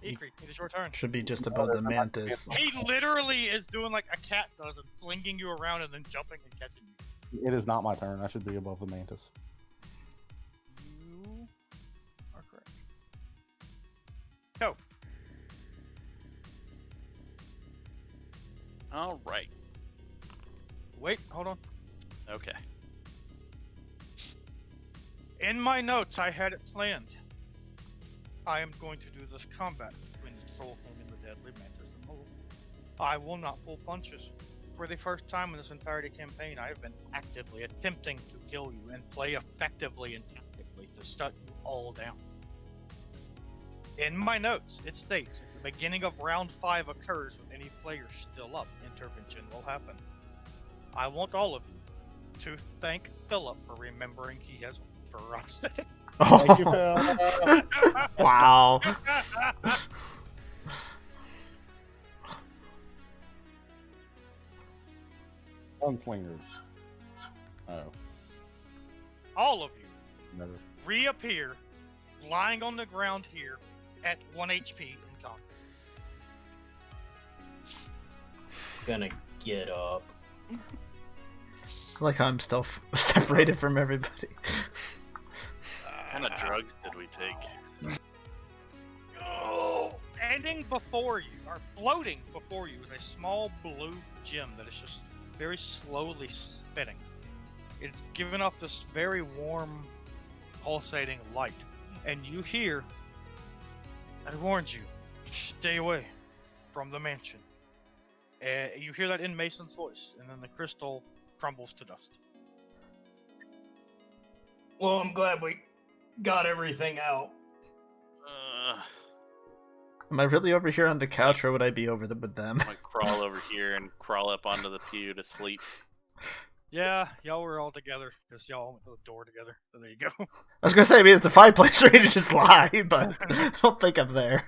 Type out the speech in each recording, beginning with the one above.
Ikrie, it is your turn. Should be just above the mantis. He literally is doing like a cat does and flinging you around and then jumping and catching you. It is not my turn. I should be above the mantis. You are correct. Go. All right. Wait, hold on. Okay. In my notes, I had it planned. I am going to do this combat between the Trollking and the Deadly Mantis and Wolven. I will not pull punches. For the first time in this entire campaign, I have been actively attempting to kill you and play effectively and tactically to shut you all down. In my notes, it states, if the beginning of round 5 occurs with any player still up, intervention will happen. I want all of you to thank Philip for remembering he has for us. Thank you, Phil. Wow. Gunslingers. Oh, All of you never. reappear lying on the ground here at 1 HP in combat. Gonna get up. I like how I'm still separated from everybody. What kind of drugs did we take? Standing before you, or floating before you, is a small blue gem that is just very slowly spinning. It's giving off this very warm, pulsating light. And you hear, I warned you, stay away from the mansion. You hear that in Mason's voice, and then the crystal crumbles to dust. Well, I'm glad we got everything out. Am I really over here on the couch, or would I be over with them? I'm gonna crawl over here and crawl up onto the pew to sleep. Yeah, y'all were all together, because y'all went to the door together. So there you go. I was gonna say, I mean, it's a fine place for me to just lie, but I don't think I'm there.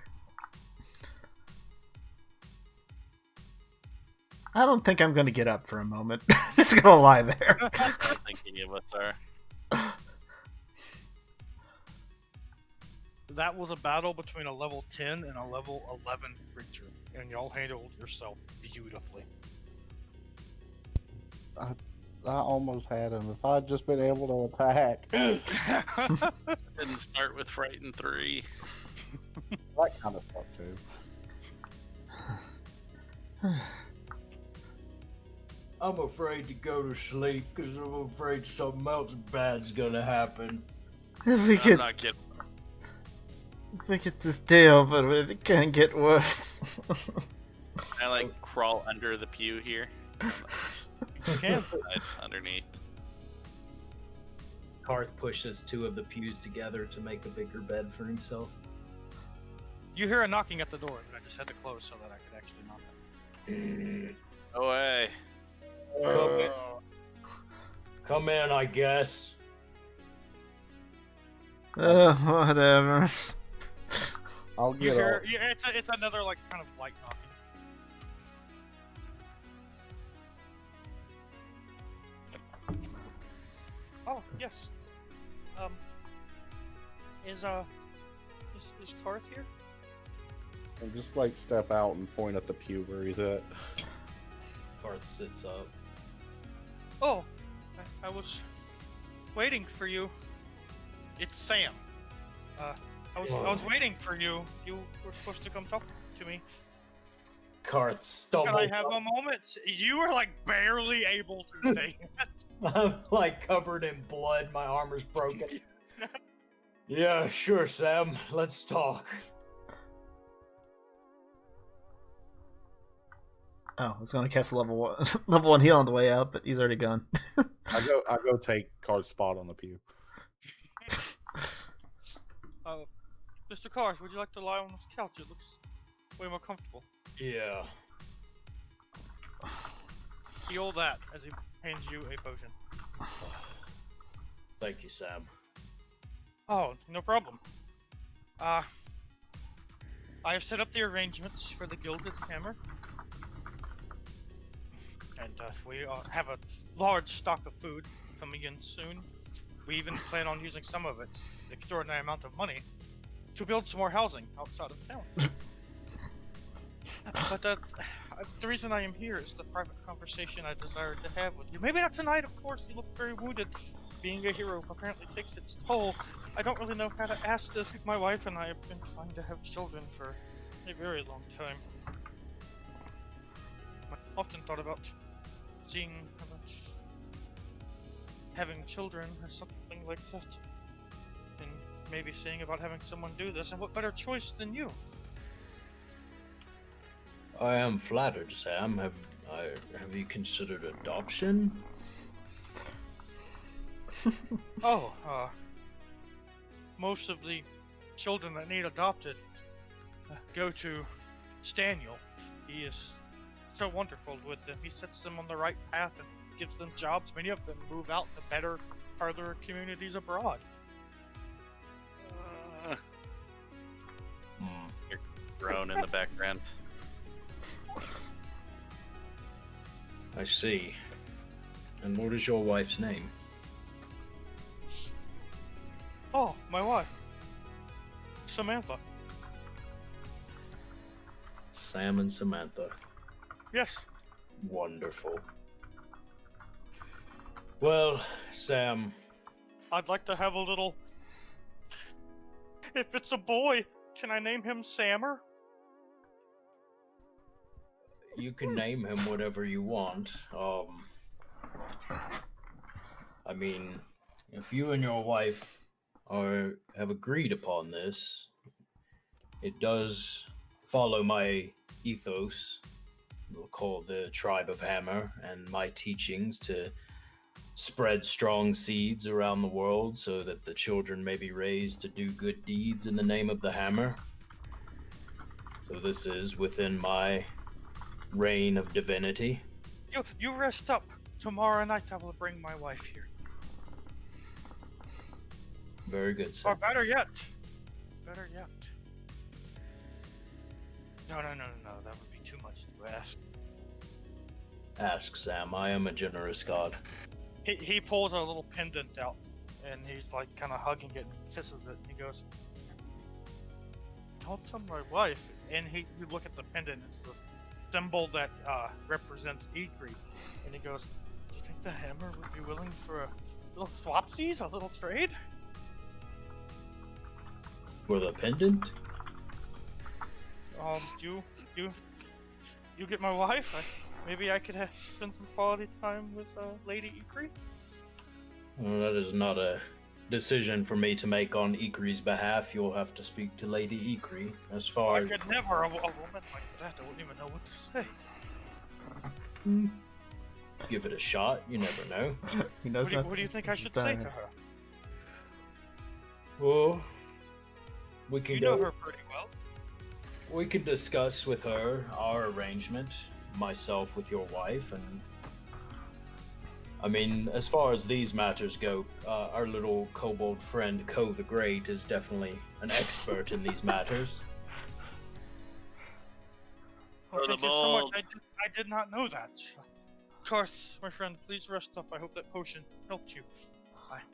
I don't think I'm gonna get up for a moment. I'm just gonna lie there. I don't think any of us are. That was a battle between a level 10 and a level 11 creature, and y'all handled yourself beautifully. I almost had him. If I'd just been able to attack. Didn't start with Frightened 3. That kind of stuff, too. I'm afraid to go to sleep because I'm afraid something else bad's gonna happen. If we I'm could, not kidding. if we could just stay over it, it can get worse. I like crawl under the pew here. You can. Underneath. Karth pushes 2 of the pews together to make a bigger bed for himself. You hear a knocking at the door, but I just had to close so that I could actually knock it. No way. Come in, I guess. Whatever. I'll You get hear, up. yeah, it's another like kind of light knocking. Oh yes. Is Karth here? And just like step out and point at the pew where he's at. Karth sits up. Oh, I was waiting for you. It's Sam. I was waiting for you. You were supposed to come talk to me. Karth stumbles. Can I have a moment? You were like barely able to say it. I'm like covered in blood. My armor's broken. Yeah, sure, Sam. Let's talk. Oh, I was gonna cast a level 1, level 1 heal on the way out, but he's already gone. I go take Card's spot on the pew. Mr. Karth, would you like to lie on this couch? It looks way more comfortable. Yeah. Heal that as he hands you a potion. Thank you, Sam. Oh, no problem. I have set up the arrangements for the Gilded Hammer. And we have a large stock of food coming in soon. We even plan on using some of it, an extraordinary amount of money, to build some more housing outside of town. But the reason I am here is the private conversation I desired to have with you. Maybe not tonight, of course. You look very wounded. Being a hero apparently takes its toll. I don't really know how to ask this. My wife and I have been trying to have children for a very long time. I often thought about having children or something like that. And maybe seeing about having someone do this. And what better choice than you? I am flattered, Sam. Have you considered adoption? Most of the children that need adopted go to Staniel. He is so wonderful with them. He sets them on the right path and gives them jobs. Many of them move out to better, further communities abroad. You're grown in the background. I see. And what is your wife's name? Oh, my wife. Samantha. Sam and Samantha. Yes. Wonderful. Well, Sam, I'd like to have a little... If it's a boy, can I name him Sammer? you can name him whatever you want. I mean, if you and your wife have agreed upon this, it does follow my ethos, called the Tribe of Hammer, and my teachings to spread strong seeds around the world so that the children may be raised to do good deeds in the name of the hammer. So this is within my reign of divinity. You rest up. Tomorrow night I will bring my wife here. Very good, sir. Or better yet. No, that would be too much to ask. Ask, Sam. I am a generous god. He pulls a little pendant out, and he's like kind of hugging it and kisses it, and he goes, "Don't tell my wife." And you look at the pendant, it's the symbol that represents Ikrie, and he goes, "Do you think the hammer would be willing for a little swapsies, a little trade?" For the pendant? You get my wife. Maybe I could spend some quality time with Lady Ikrie. Well, that is not a decision for me to make on Ikrie's behalf. You'll have to speak to Lady Ikrie. As far I as... could never. A woman like that, I wouldn't even know what to say. Give it a shot. You never know. He knows What do you think I should say to her? Well, we can You go... know her pretty well. We can discuss with her our arrangement, myself with your wife, and I mean, as far as these matters go, our little kobold friend Ko the Great is definitely an expert in these matters. Well, For the thank you so much. bold. I did not know that. Karth, my friend, please rest up. I hope that potion helped you.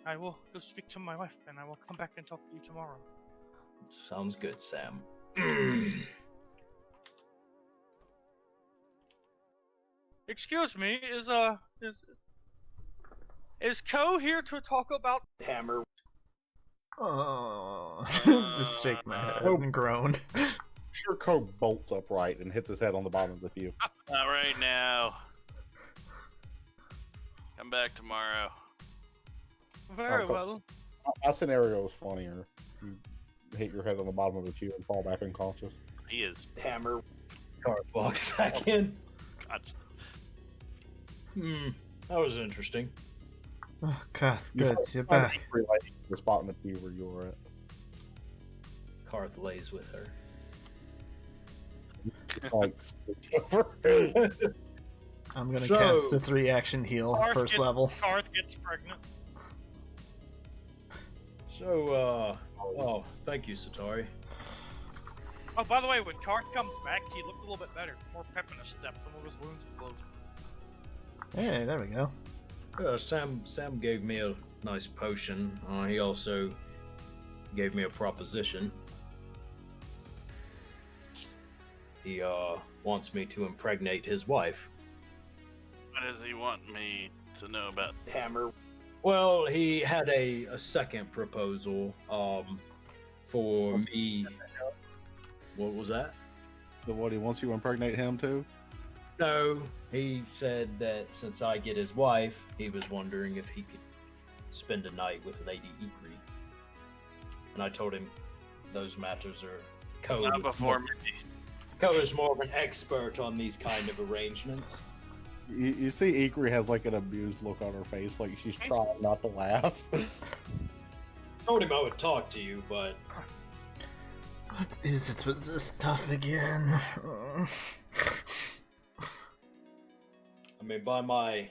I will go speak to my wife, and I will come back and talk to you tomorrow. Sounds good, Sam. Excuse me, is Ko here to talk about Hammer. Oh, just shake my head and groan. Sure, Ko bolts upright and hits his head on the bottom of the pew. Not right now. Come back tomorrow. very Okay. well? My scenario is funnier. You hit your head on the bottom of the pew and fall back unconscious. He is. Hammer. Cart walks back in. Gotcha. That was interesting. Oh, Kath, You good, find you're back. the spot in the pew where you were at. Karth lays with her. It's like over. I'm gonna So- cast the 3-action heal, Karth first gets- level. Karth gets pregnant. So, oh, thank you, Setari. Oh, by the way, when Karth comes back, he looks a little bit better. More pep in his step. Some of his wounds are closed. Hey, there we go. Sam gave me a nice potion. He also gave me a proposition. He wants me to impregnate his wife. What does he want me to know about? Hammer. Well, he had a second proposal for me. What was that? So what, he wants you to impregnate him too? No, he said that since I get his wife, he was wondering if he could spend a night with Lady Ikrie. And I told him those matters are Ko. Not before me. Ko is more of an expert on these kind of arrangements. You see Ikrie has like an amused look on her face, like she's trying not to laugh. Told him I would talk to you, but What is it with this stuff again? I mean, by my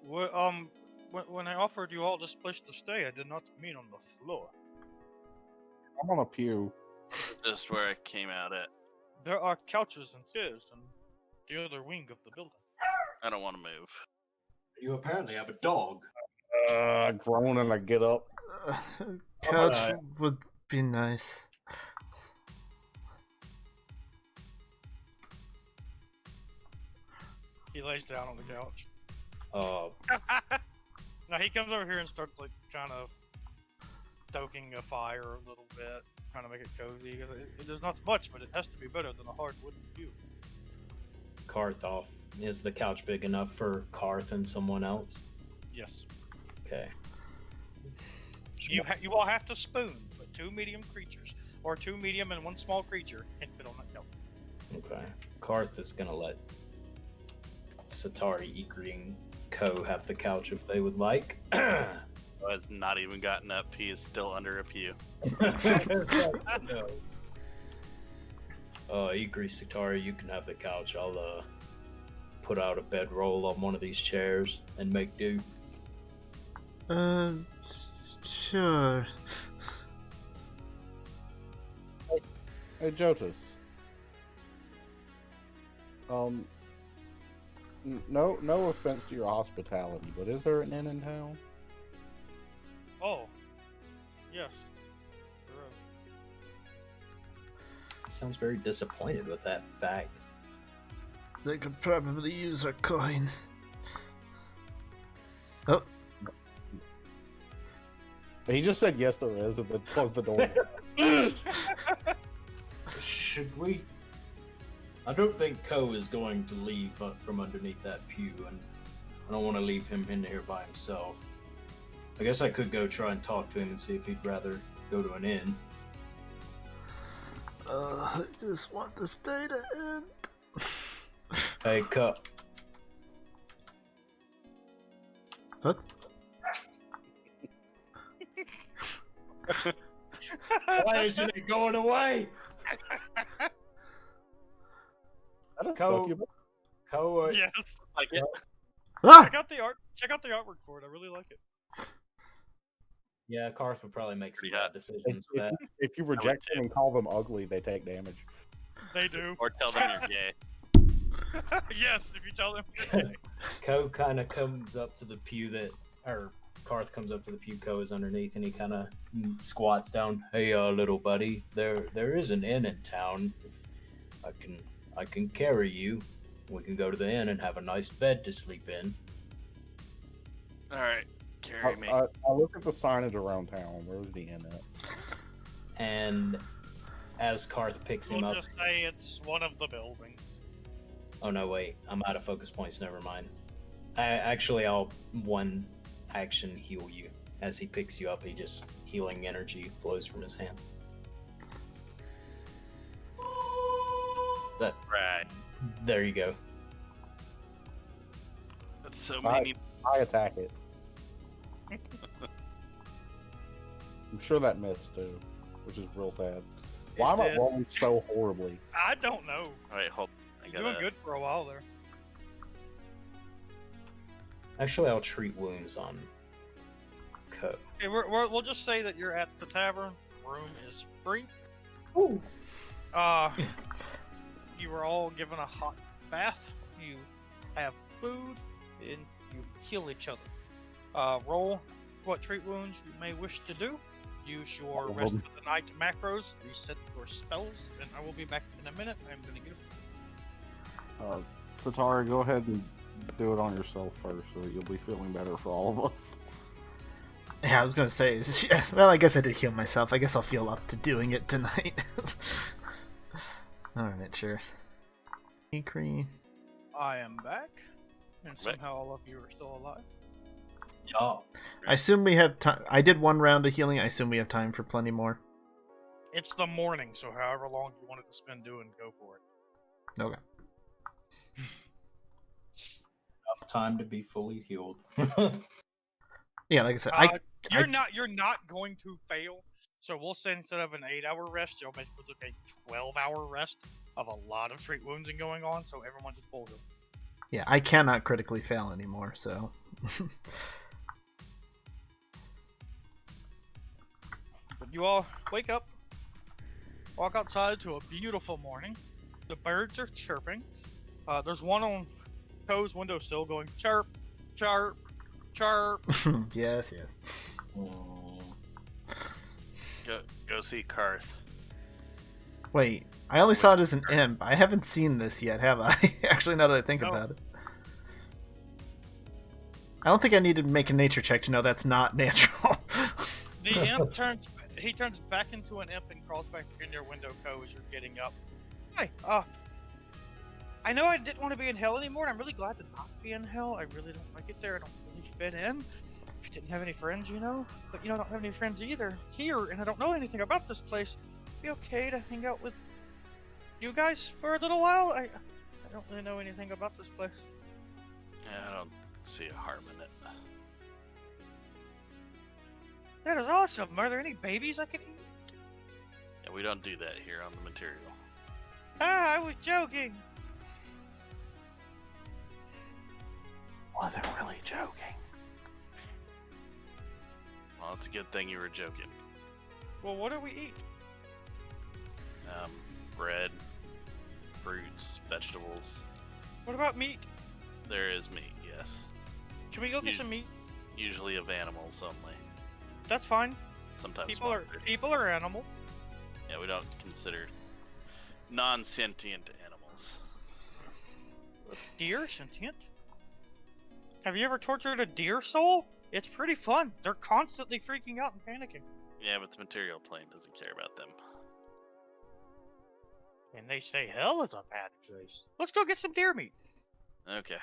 When I offered you all this place to stay, I did not mean on the floor. I'm on a pew. Just where I came out at. There are couches and chairs in the other wing of the building. I don't want to move. you apparently have a dog. I groan and I get up. Couch would be nice. He lays down on the couch. Now he comes over here and starts like kind of stoking a fire a little bit, trying to make it cozy. There's not much, but it has to be better than a hard wooden pew. Karth, is the couch big enough for Karth and someone else? Yes. Okay. You all have to spoon, but 2 medium creatures, or 2 medium and 1 small creature, and fit on that couch. Okay. Karth is gonna let Setari, Ikrie, and Ko have the couch if they would like. Has not even gotten up. He is still under a pew. No. Ikrie, Setari, you can have the couch. I'll put out a bedroll on one of these chairs and make do. Sure. Hey, Jotus. No offense to your hospitality, but is there an inn in town? Oh, yes. Sounds very disappointed with that fact. They could probably use our coin. Oh. He just said yes, there is, and then closed the door. Should we? I don't think Ko is going to leave from underneath that pew, and I don't want to leave him in here by himself. I guess I could go try and talk to him and see if he'd rather go to an inn. I just want this day to end. Hey, Ko. What? Why isn't it going away? That is Ko- succubus. Ko, Yes. Like it. Ah! Check out the art. Check out the artwork for it. I really like it. yeah, Karth would probably make some Pretty bad hot. decisions with that. If you reject them and call them ugly, they take damage. They do. Or tell them you're gay. Yes, if you tell them. you're gay. Ko kind of comes up to the pew that, or Karth comes up to the pew Ko is underneath, and he kind of squats down. Hey, little buddy, there is an inn in town. If I can carry you. We can go to the inn and have a nice bed to sleep in. Alright, carry me. I look at the signage around town. Where's the inn at? And as Karth picks him We'll up, just say it's one of the buildings. oh no, wait, I'm out of focus points. Never mind. I'll one action heal you. As he picks you up, he just healing energy flows from his hands. That Right. there you go. That's so Alright. mean. I attack it. I'm sure that missed too, which is real sad. Why am I did. rolling so horribly? I don't know. Alright, hold. I You're doing gotta. good for a while there. Actually, I'll treat wounds on Ko. Okay, we'll just say that you're at the tavern. Room is free. Ooh. You were all given a hot bath. You have food, and you heal each other. Roll what treat wounds you may wish to do. use your All of rest them. for the night macros, reset your spells, and I will be back in a minute. I'm gonna get a Setari, go ahead and do it on yourself first, so that you'll be feeling better for all of us. Yeah, I was gonna say, well, I guess I did heal myself. I guess I'll feel up to doing it tonight. Alright, sure. Ikrie. I am back, and somehow all of you are still alive. Yeah. I assume we have time. I did one round of healing. I assume we have time for plenty more. It's the morning, so however long you wanted to spend doing, go for it. Okay. Enough time to be fully healed. Yeah, like I said, You're not going to fail. So we'll say instead of an 8-hour rest, you'll basically look at a 12-hour rest of a lot of straight wounding going on. So everyone just pulled it. yeah, I cannot critically fail anymore. So. But you all wake up, walk outside to a beautiful morning. The birds are chirping. There's one on Co's windowsill going chirp, chirp, chirp. Yes, yes. Go see Karth. Wait, I only saw it as an imp. I haven't seen this yet, have I? Actually, now that I think No. about it. I don't think I need to make a nature check to know that's not natural. The imp turns back into an imp and crawls back in your window, Co, as you're getting up. Hi, I know I didn't want to be in hell anymore, and I'm really glad to not be in hell. I really don't like it there. I don't really fit in. I didn't have any friends, you know? But, I don't have any friends either here, and I don't know anything about this place. It'd be okay to hang out with you guys for a little while? I don't really know anything about this place. Yeah, I don't see a harm in it. That is awesome. Are there any babies I can eat? Yeah, we don't do that here on the material. Ah, I was joking. Wasn't really joking. Well, it's a good thing you were joking. Well, what do we eat? Bread, fruits, vegetables. What about meat? There is meat, yes. Can we go get You- some meat? Usually of animals only. That's fine. Sometimes People monsters. are animals. Yeah, we don't consider non-sentient animals. Deer sentient? Have you ever tortured a deer soul? It's pretty fun. They're constantly freaking out and panicking. Yeah, but the material plane doesn't care about them. And they say hell is a bad place. Let's go get some deer meat. Okay.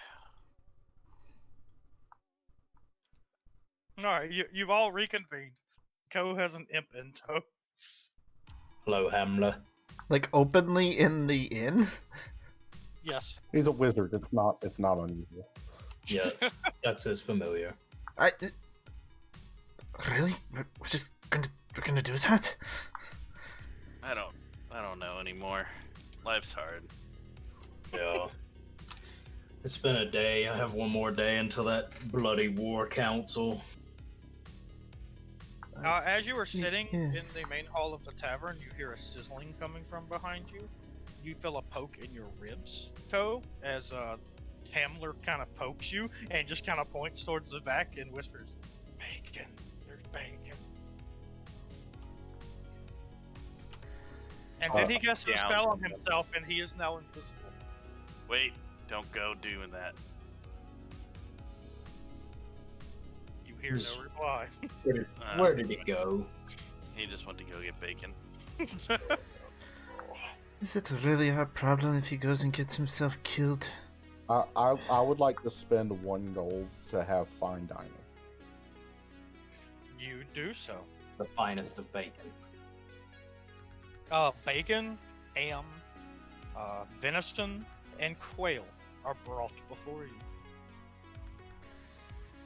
Alright, you've all reconvened. Co has an imp in tow. Hello, Hamler. Like openly in the inn? Yes. He's a wizard. It's not unusual. Yeah, that's as familiar. Really? We're gonna do that? I don't know anymore. Life's hard. Yeah. It's been a day. I have one more day until that bloody war council. As you were sitting Yes. in the main hall of the tavern, you hear a sizzling coming from behind you. You feel a poke in your ribs, Co, as Hamler kind of pokes you and just kind of points towards the back and whispers, "Bacon, there's bacon." And then he casts a yeah, spell on himself, and he is now invisible. Wait, don't go doing that. You hear no reply. Where did it go? He just went to go get bacon. Is it really our problem if he goes and gets himself killed? I would like to spend 1 gold to have fine dining. You do so. The finest of bacon. Bacon, ham, venison, and quail are brought before you.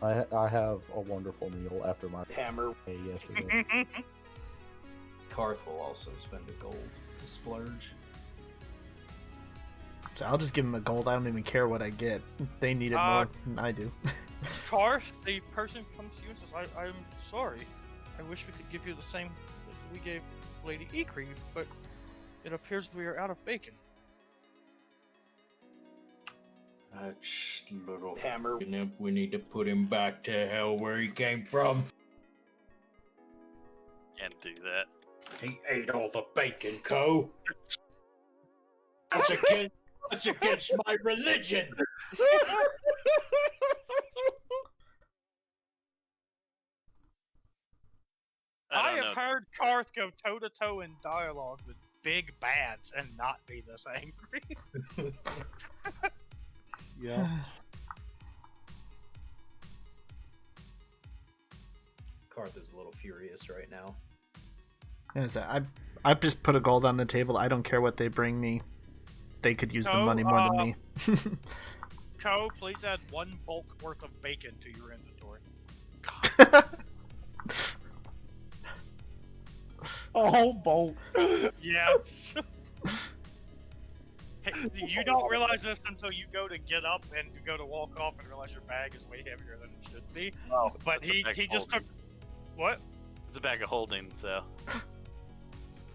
I have a wonderful meal after my Hammer. day yesterday. Karth will also spend a gold to splurge. So I'll just give him a gold. I don't even care what I get. They need it more than I do. Karth, the person comes to you and says, I'm sorry. I wish we could give you the same that we gave Lady Ikrie, but it appears we are out of bacon. That little hammer. We need to put him back to hell where he came from. Can't do that. He ate all the bacon, Co. That's against my religion. I don't have know. heard Karth go toe to toe in dialogue with big bads and not be this angry. Yeah. Karth is a little furious right now. I've just put a gold on the table. I don't care what they bring me. They could use the money more than me. Co, please add 1 bulk worth of bacon to your inventory. Oh, bolt. Yes. Hey, you don't realize this until you go to get up and you go to walk off and realize your bag is way heavier than it should be. Oh, But that's a bag he of just holding. took... What? It's a bag of holding, so.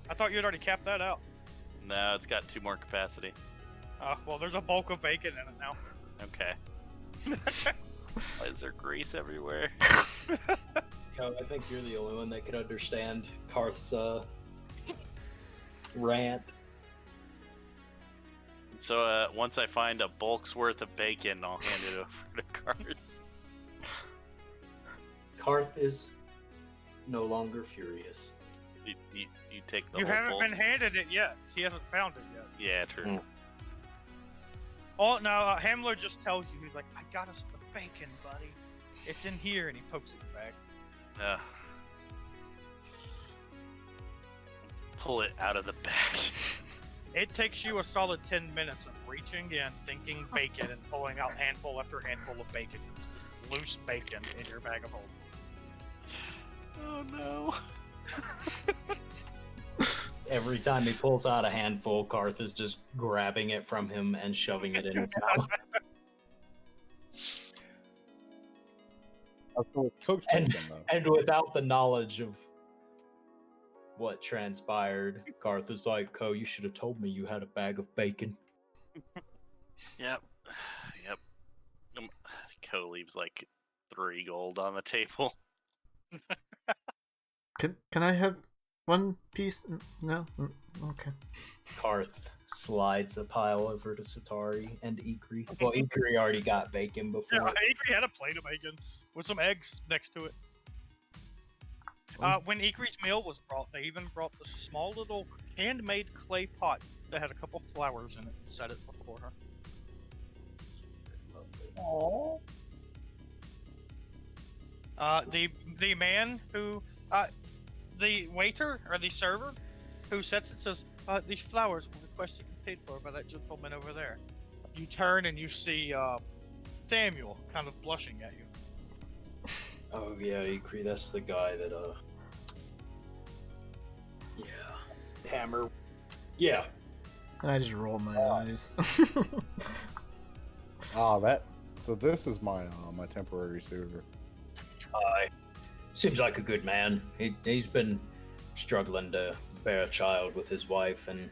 I thought you had already capped that out. No, it's got 2 more capacity. Well, there's a bulk of bacon in it now. Okay. Why is there grease everywhere? Co, I think you're the only one that could understand Karth's rant. So once I find a bulk's worth of bacon, I'll hand it over to Karth. Karth is no longer furious. You take the You whole haven't bulk. been handed it yet. He hasn't found it yet. Yeah, true. Mm. Oh, no, Hamler just tells you, he's like, I got us the bacon, buddy. It's in here, and he pokes it back. Pull it out of the bag. It takes you a solid 10 minutes of reaching in, thinking bacon, and pulling out handful after handful of bacon. It's just loose bacon in your bag of holding. Oh no. Every time he pulls out a handful, Karth is just grabbing it from him and shoving it in his mouth. Cooked And- bacon, though. And without the knowledge of what transpired, Karth is like, Co, you should have told me you had a bag of bacon. Yep. Co leaves like 3 gold on the table. Can I have 1 piece? No? Okay. Karth slides a pile over to Setari and Ikrie. Well, Ikrie already got bacon before. Yeah, Ikrie had a plate of bacon with some eggs next to it. When Ikrie's meal was brought, they even brought the small little handmade clay pot that had a couple flowers in it and set it before her. Aww. The man who, the waiter or the server who sets it says, these flowers were requested and paid for by that gentleman over there. You turn and you see Samuel kind of blushing at you. Oh yeah, Ikrie, that's the guy that yeah. Hammer. Yeah. And I just roll my eyes. So this is my my temporary suitor. Seems like a good man. He's been struggling to bear a child with his wife, and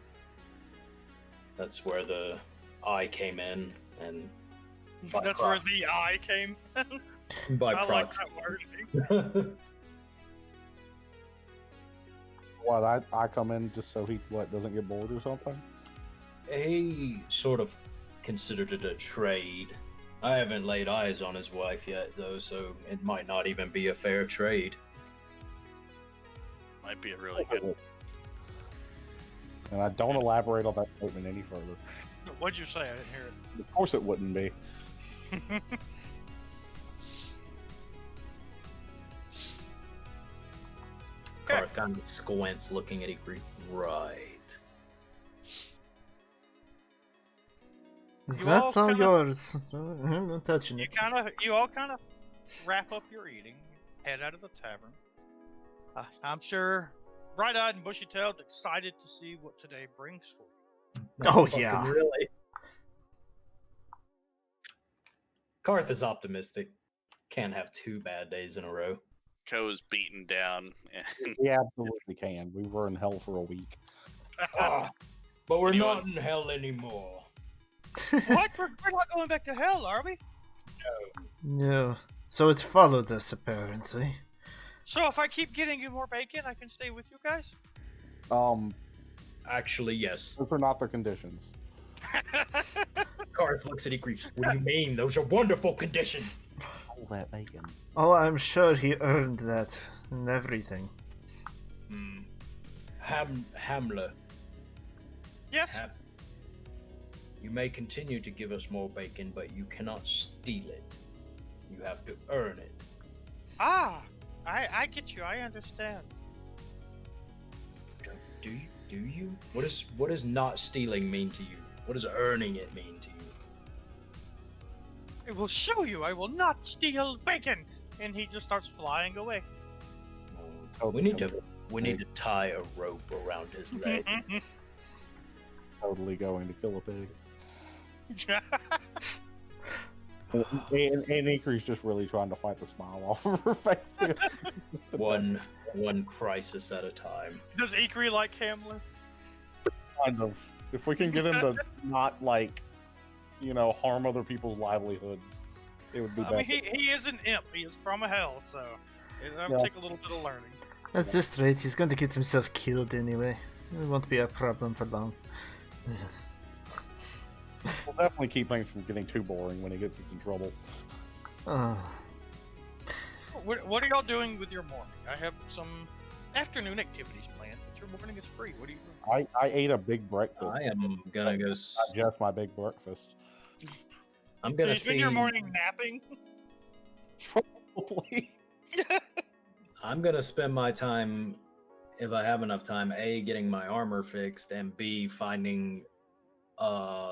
that's where the eye came in, and by That's where the eye came. by I like proxy. that word. What, I come in just so he doesn't get bored or something? He sort of considered it a trade. I haven't laid eyes on his wife yet, though, so it might not even be a fair trade. Might be a really good. And I don't elaborate on that statement any further. What'd you say? I didn't hear Of course it wouldn't be. it. Karth kind of squints, looking at Ikrie. Right. That's all all kinda- yours. I'm not touching it. You all kind of wrap up your eating, head out of the tavern. I'm sure bright-eyed and bushy-tailed, excited to see what today brings for you. Oh, Fucking yeah. Really? Karth is optimistic. Can't have 2 bad days in a row. Co's beaten down. And We absolutely can. We were in hell for a week. But we're Anyone- not in hell anymore. What? We're not going back to hell, are we? No. So it's followed us, apparently. So if I keep getting you more bacon, I can stay with you guys? Actually, yes. Those are not the conditions. Karth looks at Ikrie. What do you mean? Those are wonderful conditions. All that bacon. Oh, I'm sure he earned that and everything. Hamler. Yes? You may continue to give us more bacon, but you cannot steal it. You have to earn it. Ah, I get you. I understand. Do you? What does not stealing mean to you? What does earning it mean to you? I will show you. I will not steal bacon. And he just starts flying away. We need to tie a rope around his leg. Totally going to kill a pig. And Ikrie's just really trying to fight the smile off of her face. One crisis at a time. Does Ikrie like Hamler? Kind of. If we can get him to not, harm other people's livelihoods, it would be better. I mean, he is an imp. He is from hell, so it'll take a little bit of learning. That's just right. He's going to get himself killed anyway. It won't be a problem for long. We'll definitely keep things from getting too boring when he gets us in trouble. What are y'all doing with your morning? I have some afternoon activities planned, but your morning is free. What are you doing? I ate a big breakfast. I am gonna go. Just my big breakfast. I'm gonna spend your morning napping. Probably. I'm gonna spend my time, if I have enough time, A, getting my armor fixed, and B, finding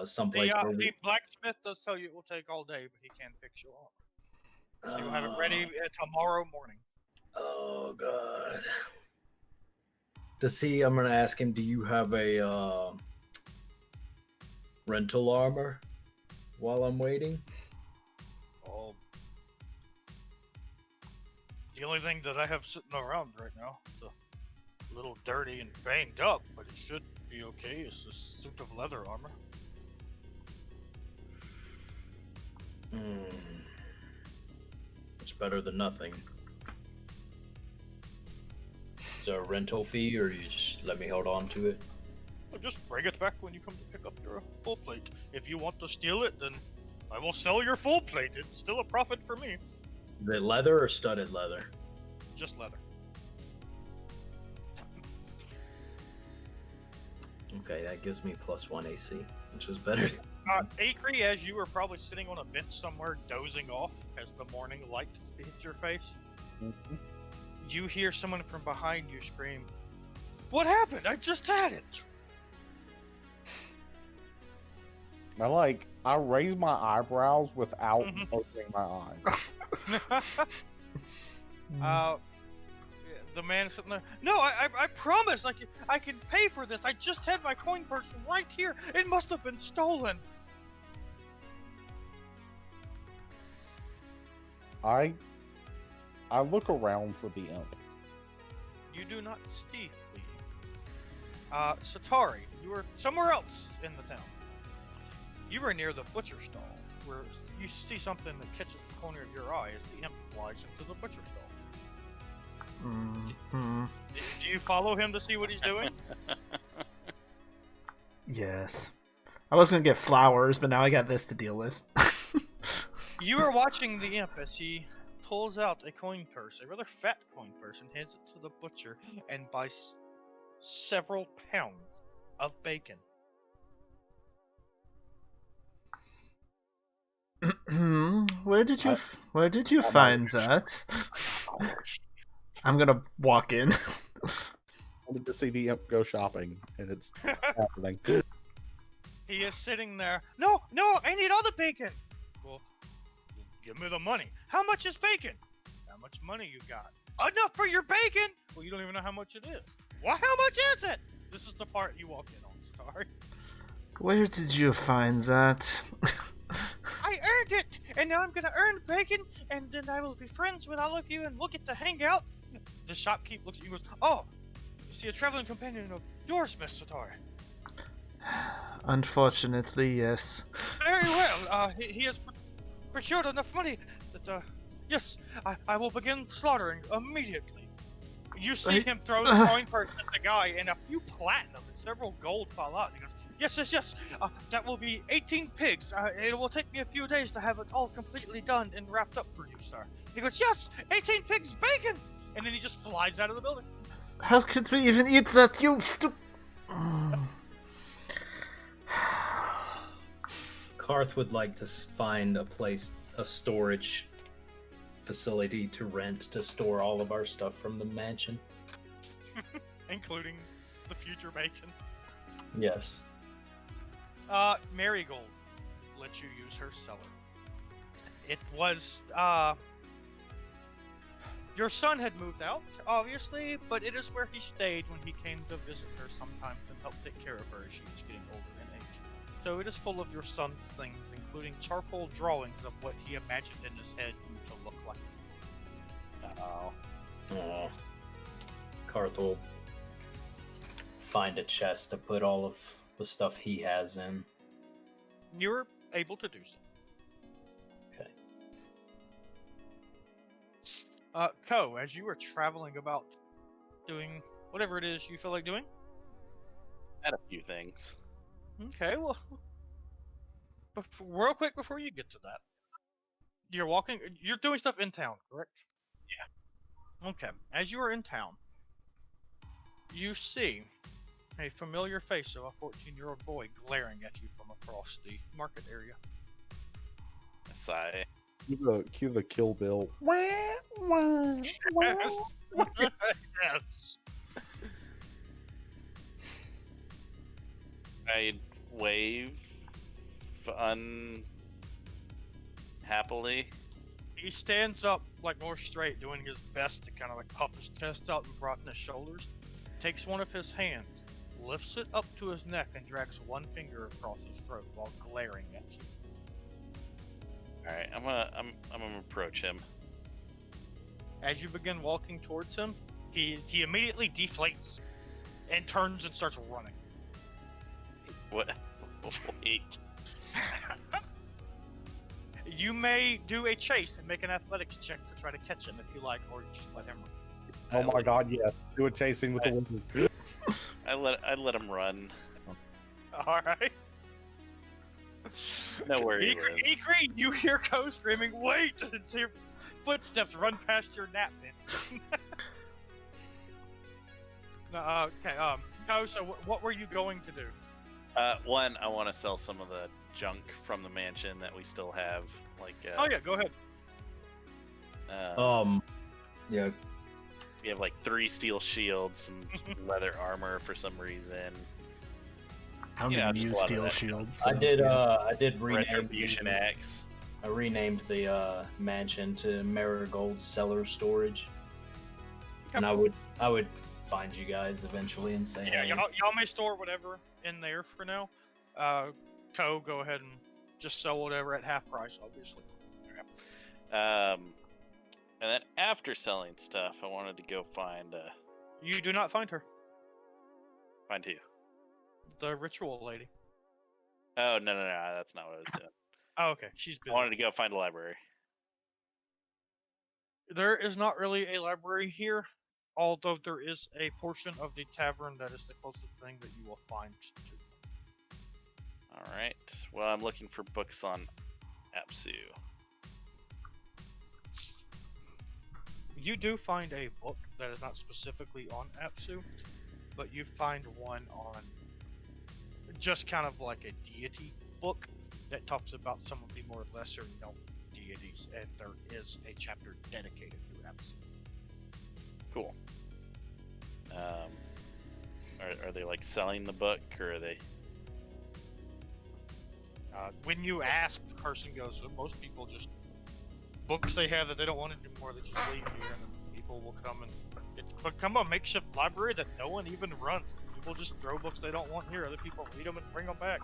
someplace where the blacksmith does tell you it will take all day, but he can fix your armor. So you'll have it ready tomorrow morning. Oh god. I'm gonna ask him, do you have a rental armor while I'm waiting? Oh. The only thing that I have sitting around right now, it's a little dirty and banged up, but it should be okay. It's a suit of leather armor. It's better than nothing. Is there a rental fee, or you just let me hold on to it? Well, just bring it back when you come to pick up your full plate. If you want to steal it, then I will sell your full plate. It's still a profit for me. Is it leather or studded leather? Just leather. Okay, that gives me +1 AC, which is better. Ikrie, as you were probably sitting on a bench somewhere dozing off as the morning light hits your face, you hear someone from behind you scream, "What happened? I just had it!" I raise my eyebrows without opening my eyes. The man is sitting there. No, I promise I can pay for this. I just had my coin purse right here. It must have been stolen. I look around for the imp. You do not see the Setari. You were somewhere else in the town. You were near the butcher stall, where you see something that catches the corner of your eye as the imp flies into the butcher stall. Do you follow him to see what he's doing? Yes. I was gonna get flowers, but now I got this to deal with. You are watching the imp as he pulls out a coin purse, a rather fat coin purse, and hands it to the butcher and buys several pounds of bacon. Where did you find that? I'm gonna walk in. I wanted to see the imp go shopping, and it's happening. He is sitting there. No, I need all the bacon. Well, give me the money. How much is bacon? How much money you got? Enough for your bacon? Well, you don't even know how much it is. Well, how much is it? This is the part you walk in on, Setari. Where did you find that? I earned it, and now I'm gonna earn bacon, and then I will be friends with all of you, and we'll get to hang out. The shopkeep looks at you and goes, "Oh, you see a traveling companion of yours, Miss Setari." Unfortunately, yes. Very well. He has procured enough money that Yes, I will begin slaughtering immediately. You see I- him throw the coin purse at the guy, and a few platinum and several gold fall out. He goes, yes. That will be 18 pigs. It will take me a few days to have it all completely done and wrapped up for you, sir. He goes, yes, 18 pigs bacon! And then he just flies out of the building. How could we even eat that, you Karth would like to find a storage facility to rent to store all of our stuff from the mansion. Including the future bacon. Yes. Marigold lets you use her cellar. It was, your son had moved out, obviously, but it is where he stayed when he came to visit her sometimes and help take care of her as she was getting older in age. So it is full of your son's things, including charcoal drawings of what he imagined in his head you to look like. Oh. Karth will find a chest to put all of the stuff he has in. You're able to do so. Okay. Ko, as you were traveling about doing whatever it is you feel like doing. Had a few things. Okay, well, real quick before you get to that, you're doing stuff in town, correct? Yeah. Okay, as you are in town, you see a familiar face of a 14-year-old boy glaring at you from across the market area. A sigh. Cue the Kill Bill. Yes. I wave unhappily. He stands up like more straight, doing his best to kind of like puff his chest out and broaden his shoulders. Takes one of his hands, lifts it up to his neck, and drags one finger across his throat while glaring at you. All right, I'm gonna approach him. As you begin walking towards him, he immediately deflates and turns and starts running. What? Wait. You may do a chase and make an athletics check to try to catch him if you like, or just let him run. Oh my god, yeah. Do a chasing with the wizard. I let him run. All right. Know where he lives. Ikrie, you hear Ko screaming, "Wait!" As your footsteps run past your nap bench. No, okay. Ko, so what were you going to do? One, I want to sell some of the junk from the mansion that we still have. Like. Oh yeah, go ahead. Yeah. We have like 3 steel shields, some leather armor for some reason. I don't You know, even just use a lot of steel that. shields. I did rename Retribution axe. I renamed the mansion to Marigold Cellar Storage. And I would find you guys eventually and say, Yeah, hey. y'all may store whatever in there for now. Ko, go ahead and just sell whatever at half price, obviously. And then after selling stuff, I wanted to go find You do not find her. find who? The ritual lady. Oh no, that's not what I was doing. Oh, okay. She's I busy. wanted to go find a library. There is not really a library here, although there is a portion of the tavern that is the closest thing that you will find to. All right. Well, I'm looking for books on Apsu. You do find a book that is not specifically on Apsu, but you find one on just kind of like a deity book that talks about some of the more lesser known deities, and there is a chapter dedicated to Apsu. Cool. Are they like selling the book, or are they? When you ask, the person goes, most people just books they have that they don't want anymore, they just leave here, and then people will come and it's become a makeshift library that no one even runs. People just throw books they don't want here, other people read them and bring them back.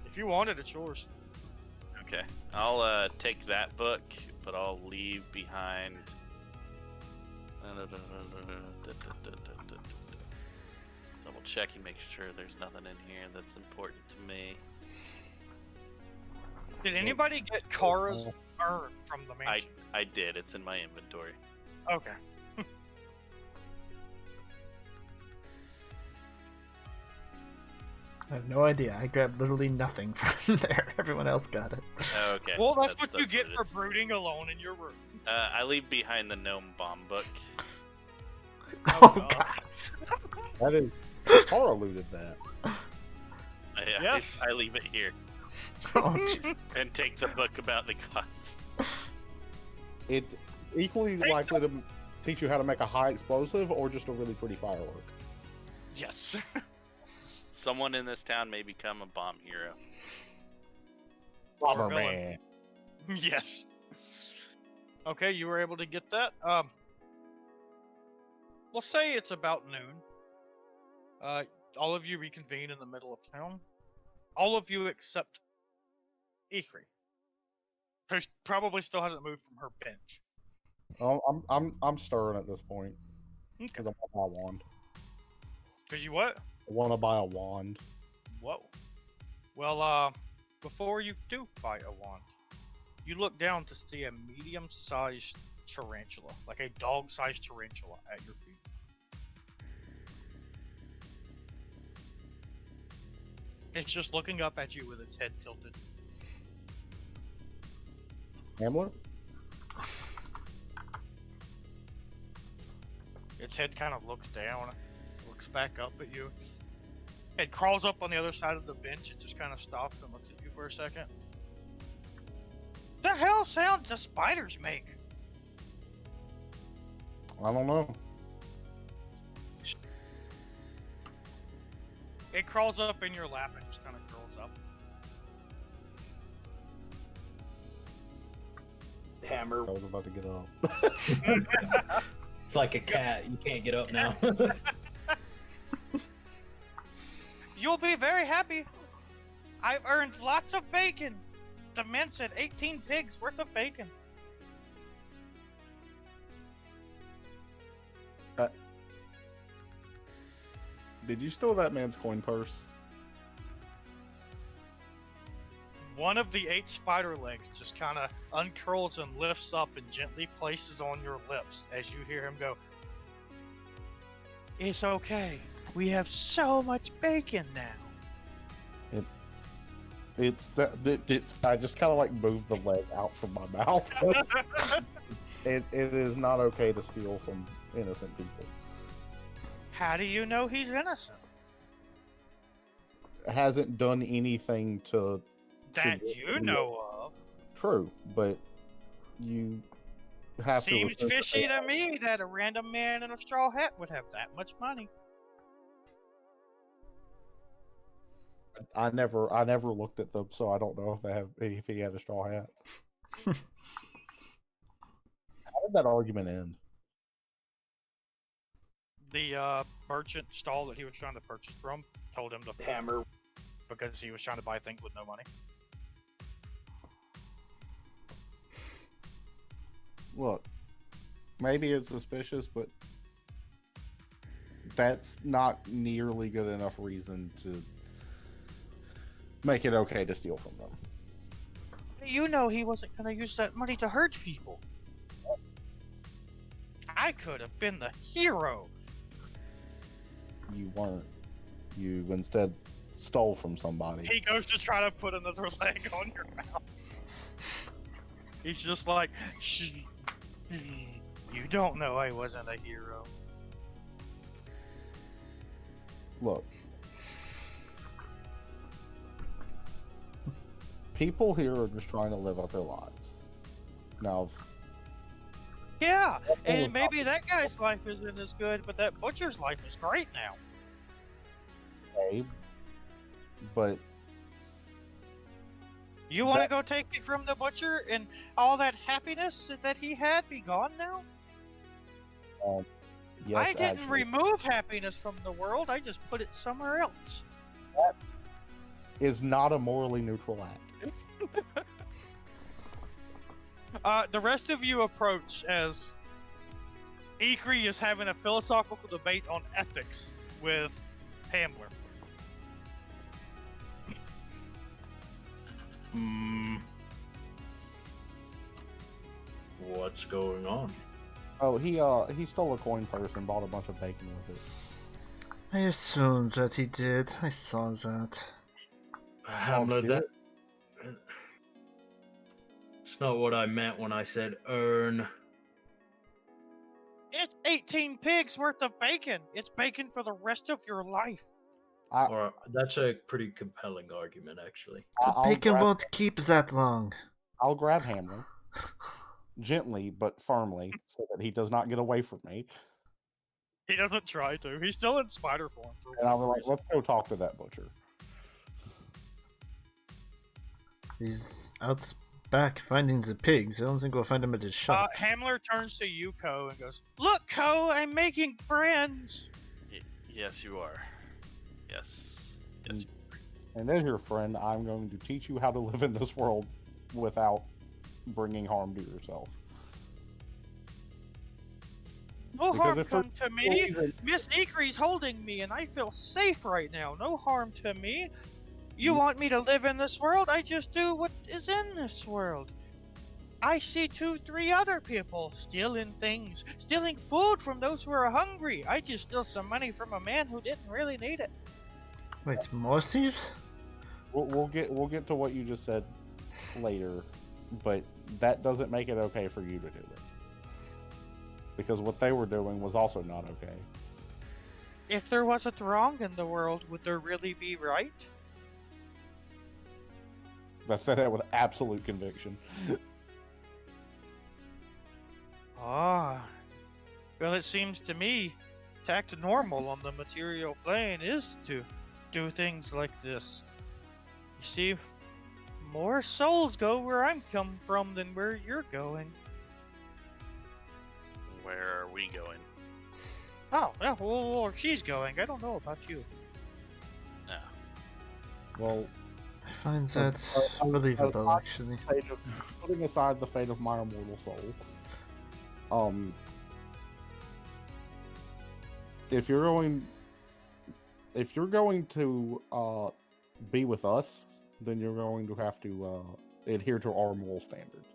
If you want it, it's yours. Okay. I'll take that book, but I'll leave behind. Double checking, making sure there's nothing in here that's important to me. Did anybody get Kara's urn from the mansion? I did. It's in my inventory. Okay. I have no idea. I grabbed literally nothing from there. Everyone else got it. Okay. Well, that's what you get it for is. brooding alone in your room. I leave behind the gnome bomb book. Oh, God. gosh. That is. Tara looted that. Yes. I leave it here Oh, gee. and take the book about the gods. It's equally likely to teach you how to make a high explosive or just a really pretty firework. Yes. Someone in this town may become a bomb hero. Bomber villain. man. Yes. Okay, you were able to get that. We'll say it's about noon. All of you reconvene in the middle of town. All of you except Ikrie, who probably still hasn't moved from her bench. Oh, I'm stirring at this point Okay. because I want to buy a wand. Cause you what? I want to buy a wand. Whoa. Well, before you do buy a wand, you look down to see a medium-sized tarantula, like a dog-sized tarantula at your feet. It's just looking up at you with its head tilted. Hamler? Its head kind of looks down, looks back up at you. It crawls up on the other side of the bench. It just kind of stops and looks at you for a second. The hell sound do spiders make? I don't know. It crawls up in your lap and just kind of curls up. Hammer. I was about to get up. It's like a cat. You can't get up now. You'll be very happy. I've earned lots of bacon. The men said 18 pigs worth of bacon. Did you steal that man's coin purse? One of the 8 spider legs just kind of uncurls and lifts up and gently places on your lips as you hear him go, "It's okay. We have so much bacon now." It's that. I just kind of like moved the leg out from my mouth. It is not okay to steal from innocent people. How do you know he's innocent? Hasn't done anything to. That you know of. True, but you have Seems to. fishy to me that a random man in a straw hat would have that much money. I never looked at them, so I don't know if he had a straw hat. How did that argument end? The merchant stall that he was trying to purchase from told him to Hammer. because he was trying to buy things with no money. Look, maybe it's suspicious, but that's not nearly good enough reason to make it okay to steal from them. You know he wasn't going to use that money to hurt people. I could have been the hero. You weren't. You instead stole from somebody. He goes to try to put another leg on your mouth. He's just like, "Shh, you don't know I wasn't a hero." Look. People here are just trying to live out their lives. Now, Yeah, and maybe that guy's life isn't as good, but that butcher's life is great now. okay, but You want to go take it from the butcher and all that happiness that he had be gone now? yes, I didn't actually, remove happiness from the world, I just put it somewhere else. is not a morally neutral act. The rest of you approach as Ikrie is having a philosophical debate on ethics with Hamler. what's going on. Oh, he stole a coin purse and bought a bunch of bacon with it. I assumed that he did. I saw that. Hamler, steal that. It's not what I meant when I said earn. It's 18 pigs worth of bacon. It's bacon for the rest of your life. Or that's a pretty compelling argument, actually. The bacon won't keep that long. I'll grab Hamler gently but firmly so that he does not get away from me. He doesn't try to. He's still in spider form. And I'll be like, let's go talk to that butcher. He's out back finding the pigs. I don't think we'll find him at his shop. Hamler turns to you, Ko, and goes, "Look, Ko, I'm making friends." Yes, you are. Yes. Yes. And as your friend, I'm going to teach you how to live in this world without bringing harm to yourself. No Because harm if for come to me. some reason- Miss Ikrie's holding me, and I feel safe right now. No harm to me. You want me to live in this world? I just do what is in this world. I see 2-3 other people stealing things, stealing food from those who are hungry. I just steal some money from a man who didn't really need it. Wait, more thieves? We'll get to what you just said later, but that doesn't make it okay for you to do it. Because what they were doing was also not okay. If there wasn't wrong in the world, would there really be right? I said that with absolute conviction. Ah. Well, it seems to me to act normal on the material plane is to do things like this. You see, more souls go where I'm come from than where you're going. Where are we going? Oh, yeah, well, she's going. I don't know about you. No. Well, I find that believable, actually. putting aside the fate of my immortal soul, if you're going to be with us, then you're going to have to adhere to our moral standards.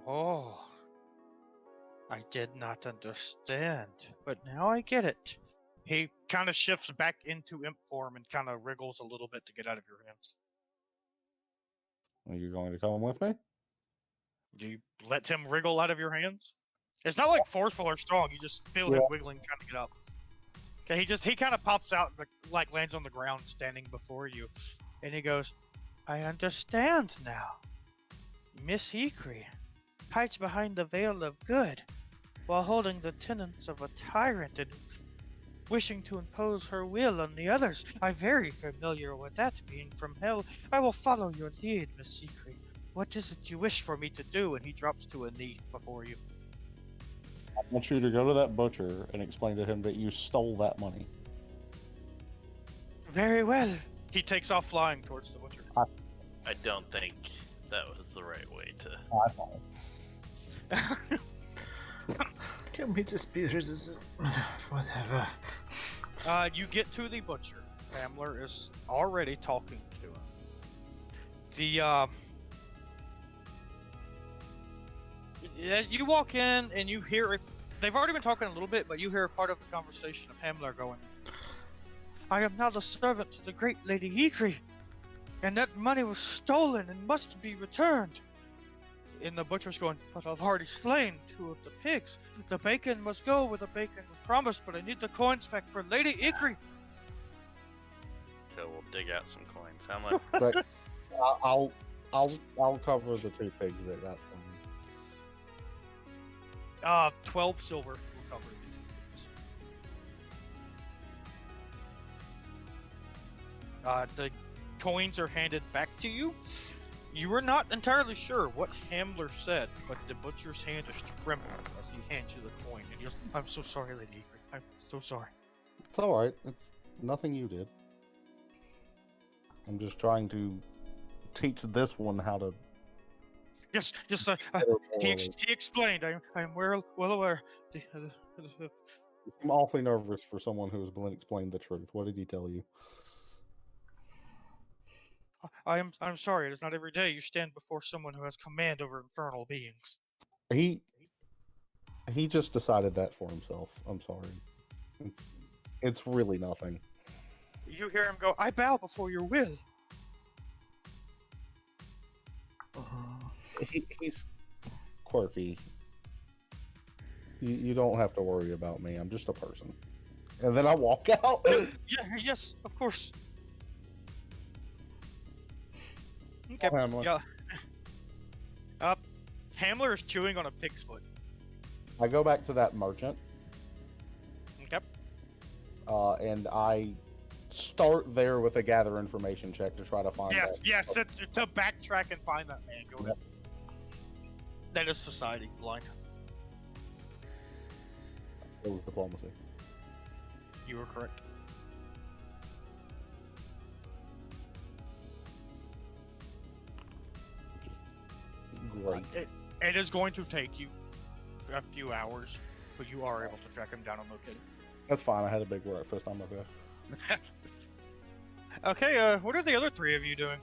Oh. I did not understand, but now I get it. He kind of shifts back into imp form and kind of wriggles a little bit to get out of your hands. Are you going to come with me? Do you let him wriggle out of your hands? It's not like forceful or strong. You just feel him wiggling, trying to get up. Okay, he kind of pops out, like lands on the ground, standing before you, and he goes, "I understand now. Miss Ikrie hides behind the veil of good, while holding the tenets of a tyrant and wishing to impose her will on the others. I'm very familiar with that, being from hell. I will follow your lead, Miss Ikrie. What is it you wish for me to do?" And he drops to a knee before you. I want you to go to that butcher and explain to him that you stole that money. Very well. He takes off flying towards the butcher. I don't think that was the right way to. Can we just be resistant? Whatever. You get to the butcher. Hamler is already talking to him. As you walk in and you hear it, they've already been talking a little bit, but you hear a part of the conversation of Hamler going, "I am now the servant to the great Lady Ikrie, and that money was stolen and must be returned." And the butcher's going, "But I've already slain 2 of the pigs. The bacon must go where the bacon was promised, but I need the coins back for Lady Ikrie." So we'll dig out some coins. How much? So, I'll cover the 2 pigs that got slain. 12 silver will cover the 2 pigs. The coins are handed back to you. You were not entirely sure what Hamler said, but the butcher's hand is trembling as he hands you the coin. And he goes, "I'm so sorry, Lady Ikrie. I'm so sorry." It's all right. It's nothing you did. I'm just trying to teach this one how to. Yes, he explained. I'm well aware. You seem awfully nervous for someone who has been explained the truth. What did he tell you? I'm sorry. It is not every day you stand before someone who has command over infernal beings. He just decided that for himself. I'm sorry. It's really nothing. You hear him go, "I bow before your will." He's quirky. You don't have to worry about me. I'm just a person. And then I walk out. Yeah, yes, of course. Okay. Hamler. Yeah. Hamler is chewing on a pig's foot. I go back to that merchant. Okay. And I start there with a gather information check to try to find Yes, to backtrack and find that man. Go ahead. That is society blind. diplomacy. You were correct. Great. It is going to take you a few hours, but you are able to track him down and locate him. That's fine. I had a big breakfast. I'm okay. Okay, what are the other three of you doing?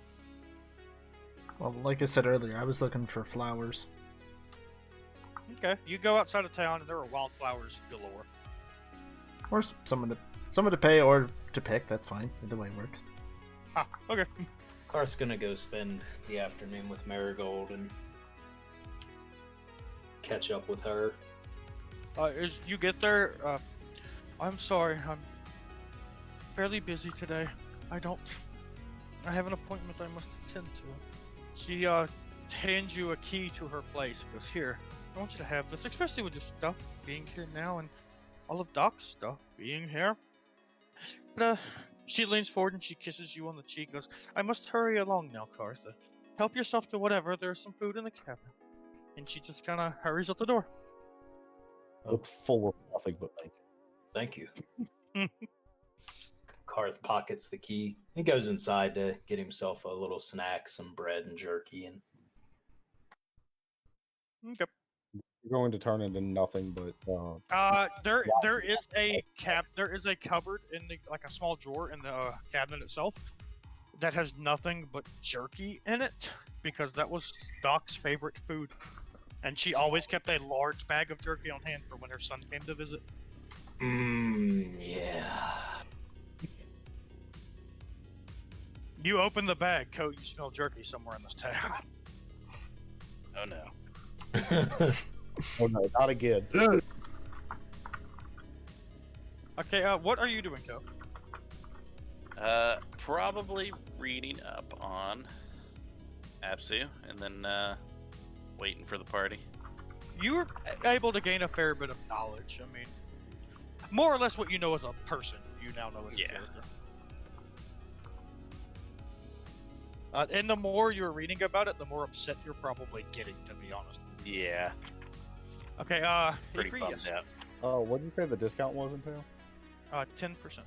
Well, like I said earlier, I was looking for flowers. Okay, you go outside of town and there are wildflowers galore. Or someone to pay or to pick, that's fine. Either way works. Ah, okay. Karth's gonna go spend the afternoon with Marigold and catch up with her. As you get there, I'm sorry, I'm fairly busy today. I have an appointment I must attend to. She, hands you a key to her place and goes, "Here, I want you to have this, especially with your stuff being here now and all of Doc's stuff being here." But, she leans forward and she kisses you on the cheek and goes, "I must hurry along now, Karth. Help yourself to whatever, there's some food in the cabinet." And she just kind of hurries out the door. It's full of nothing but bacon. Thank you. Karth pockets the key. He goes inside to get himself a little snack, some bread and jerky, and Okay. You're going to turn into nothing but. There is a cupboard in like a small drawer in the cabinet itself that has nothing but jerky in it because that was Doc's favorite food, and she always kept a large bag of jerky on hand for when her son came to visit. Yeah. You open the bag, Coat. You smell jerky somewhere in this town. Oh no. Oh no, not again. Okay, what are you doing, Coat? Probably reading up on Apsu and then waiting for the party. You were able to gain a fair bit of knowledge. I mean, more or less what you know as a person, you now know as a character. And the more you're reading about it, the more upset you're probably getting, to be honest. Yeah. Okay, Pretty Ikrie, bummed yes. out. Oh, what did you say the discount was until? 10%.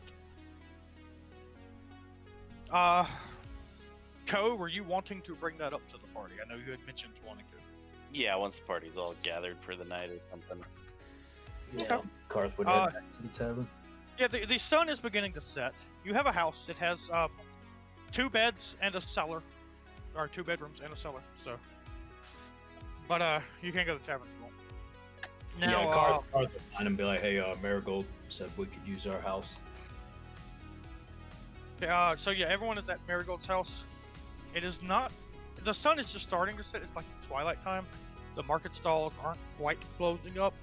Ko, were you wanting to bring that up to the party? I know you had mentioned wanting to. Yeah, once the party's all gathered for the night or something. Yeah, Karth would head back to the tavern. Yeah, the sun is beginning to set. You have a house. It has 2 beds and a cellar, or 2 bedrooms and a cellar. So, but you can't go to the tavern if you want. Now, yeah, Karth would find and be like, "Hey, Marigold said we could use our house." So yeah, everyone is at Marigold's house. It is not. The sun is just starting to set. It's like twilight time. The market stalls aren't quite closing up.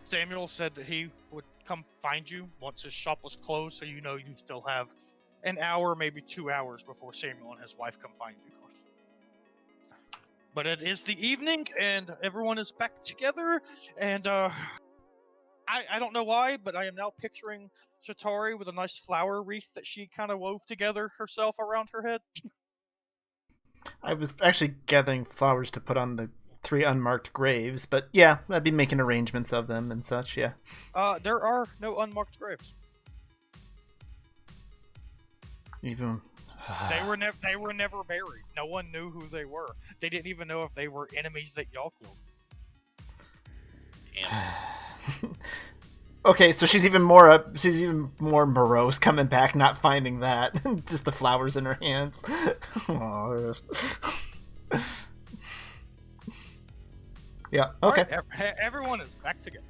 Samuel said that he would come find you once his shop was closed, so you know you still have an hour, maybe 2 hours before Samuel and his wife come find you. But it is the evening, and everyone is back together, and I don't know why, but I am now picturing Setari with a nice flower wreath that she kind of wove together herself around her head. I was actually gathering flowers to put on the 3 unmarked graves, but yeah, I'd be making arrangements of them and such, yeah. There are no unmarked graves. Even They were never buried. No one knew who they were. They didn't even know if they were enemies that y'all killed. Damn. Okay, so she's even more morose coming back, not finding that. Just the flowers in her hands. Aw. Yeah. Okay. Alright, everyone is back together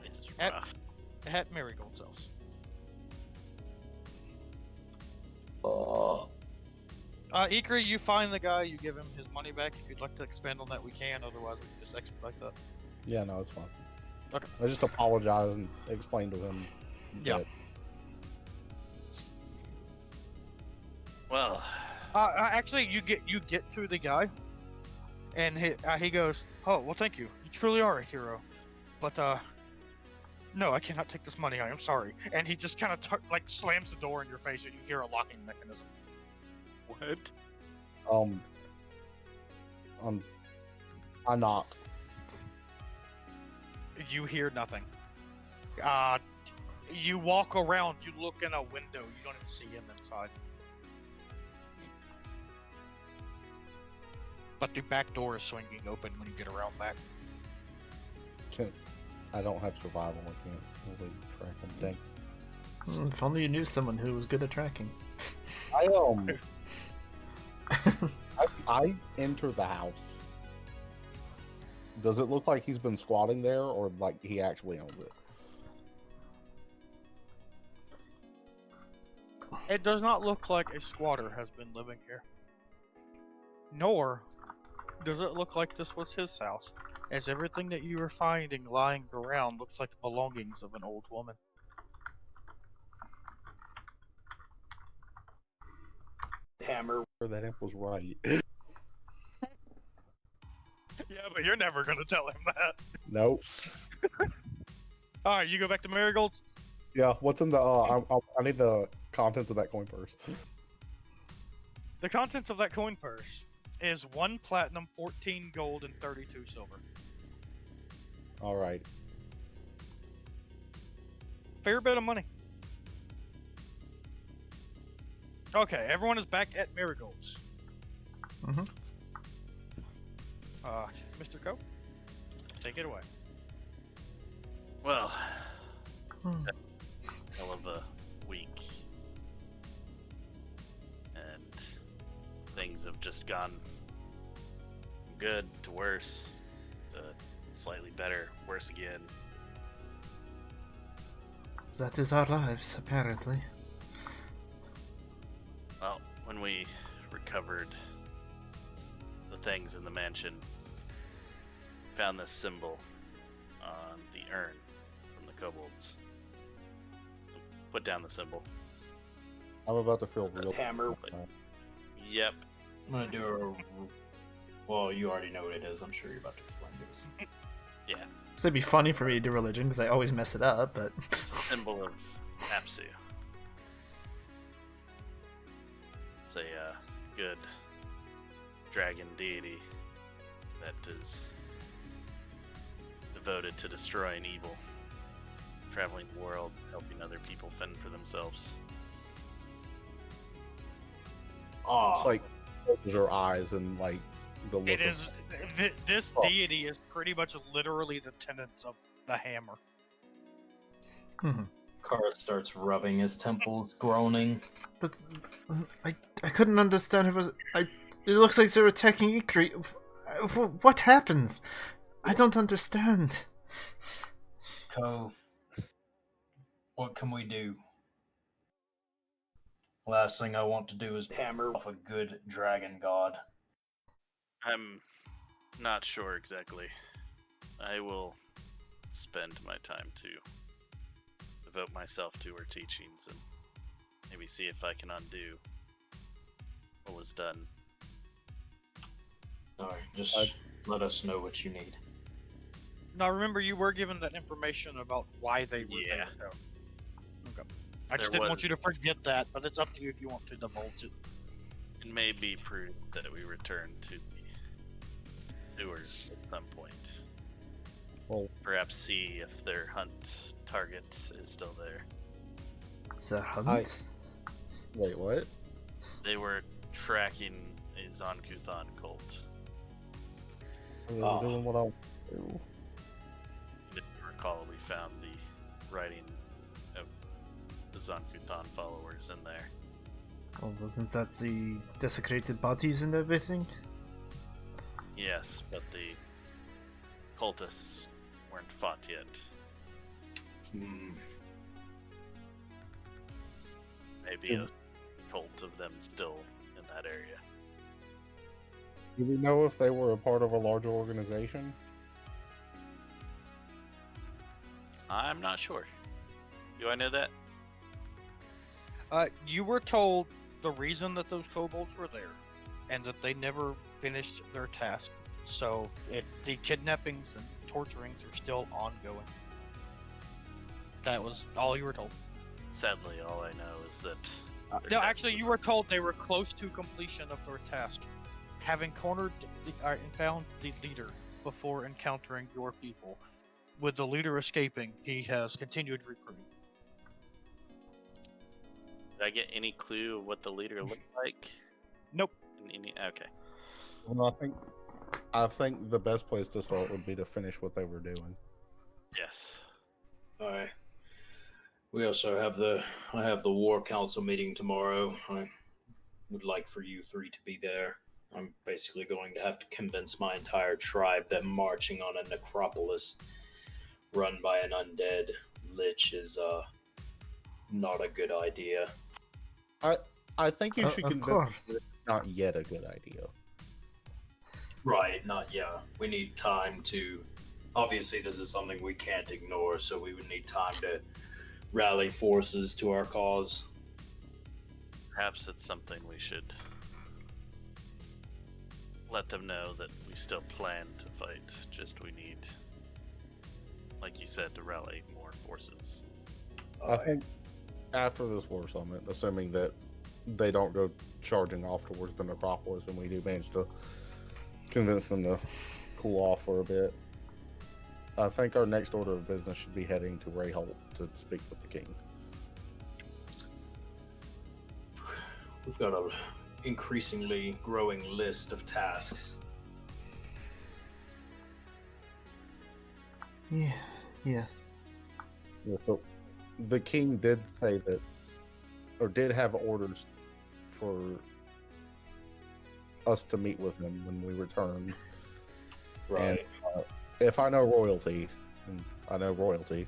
This is At- rough. at Marigold's house. Ikrie, you find the guy, you give him his money back. If you'd like to expand on that, we can. Otherwise, we can just expedite that. Yeah, no, it's fine. Okay. I just apologize and explain to him. Yeah. that- Well, Actually, you get to the guy, and he goes, "Oh, well, thank you. You truly are a hero, but no, I cannot take this money. I am sorry." And he just kind of slams the door in your face, and you hear a locking mechanism. what? I knock. You hear nothing. You walk around. You look in a window. You don't even see him inside. But the back door is swinging open when you get around back. I don't have survival. I can't really track him. Dang. If only you knew someone who was good at tracking. I enter the house. Does it look like he's been squatting there, or like he actually owns it? It does not look like a squatter has been living here. Nor does it look like this was his house, as everything that you are finding lying around looks like the belongings of an old woman. Hammer. That imp was right. Yeah, but you're never gonna tell him that. Nope. Alright, you go back to Marigold's. Yeah. What's in the? I need the contents of that coin purse. The contents of that coin purse is 1 platinum, 14 gold, and 32 silver. All right. Fair bit of money. Okay, everyone is back at Marigold's. Mhm. Mr. Coe, take it away. Well, Hmm. hell of a week. And things have just gone from good to worse to slightly better, worse again. That is our lives, apparently. Well, when we recovered the things in the mansion, found this symbol on the urn from the kobolds. Put down the symbol. I'm about to feel real. Hammer. Yep. I'm gonna do a. Well, you already know what it is. I'm sure you're about to explain this. Yeah. So it'd be funny for me to do religion because I always mess it up, but It's a symbol of Apsu. It's a good dragon deity that is devoted to destroying evil, traveling the world, helping other people fend for themselves. Oh, It's like closes her eyes and like the look. It is. This deity is pretty much literally the tenets of the hammer. Kara starts rubbing his temples, groaning. but I couldn't understand. It looks like they're attacking Ikrie. What happens? I don't understand. Ko, what can we do? Last thing I want to do is hammer off a good dragon god. I'm not sure exactly. I will spend my time to devote myself to her teachings and maybe see if I can undo what was done. Alright, just let us know what you need. Now, remember, you were given that information about why they were Yeah. there. So. Okay. I just There didn't want was- you to forget that, but it's up to you if you want to divulge it. It may be prudent that we return to the sewers at some point. Well, Perhaps see if their hunt target is still there. The hunt? wait, what? They were tracking a Zon-Kuthon cult. I mean, Oh. we're doing what I do. recall, we found the writing of the Zankutan followers in there. Oh, wasn't that the desecrated bodies and everything? Yes, but the cultists weren't fought yet. Maybe a cult of them still in that area. Do we know if they were a part of a larger organization? I'm not sure. Do I know that? You were told the reason that those kobolds were there, and that they never finished their task. So the kidnappings and torturings are still ongoing. That was all you were told. Sadly, all I know is that... No, actually, you were told they were close to completion of their task, having cornered and found the leader before encountering your people. With the leader escaping, he has continued recruiting. Did I get any clue of what the leader looked like? Nope. Okay. Well, I think the best place to start would be to finish what they were doing. Yes. Alright. We also have I have the War Council meeting tomorrow. I would like for you three to be there. I'm basically going to have to convince my entire tribe that marching on a necropolis run by an undead lich is not a good idea. I think you should Of convince course. them that it's not yet a good idea. Right, not yeah. We need time to... Obviously, this is something we can't ignore, so we would need time to rally forces to our cause. Perhaps it's something we should let them know that we still plan to fight. Just we need, like you said, to rally more forces. I think after this war summit, assuming that they don't go charging off towards the necropolis and we do manage to convince them to cool off for a bit, I think our next order of business should be heading to Rayholt to speak with the king. We've got an increasingly growing list of tasks. Yeah. Yes. Yeah, so the king did say that, or did have orders for us to meet with him when we return. Right. And if I know royalty, and I know royalty,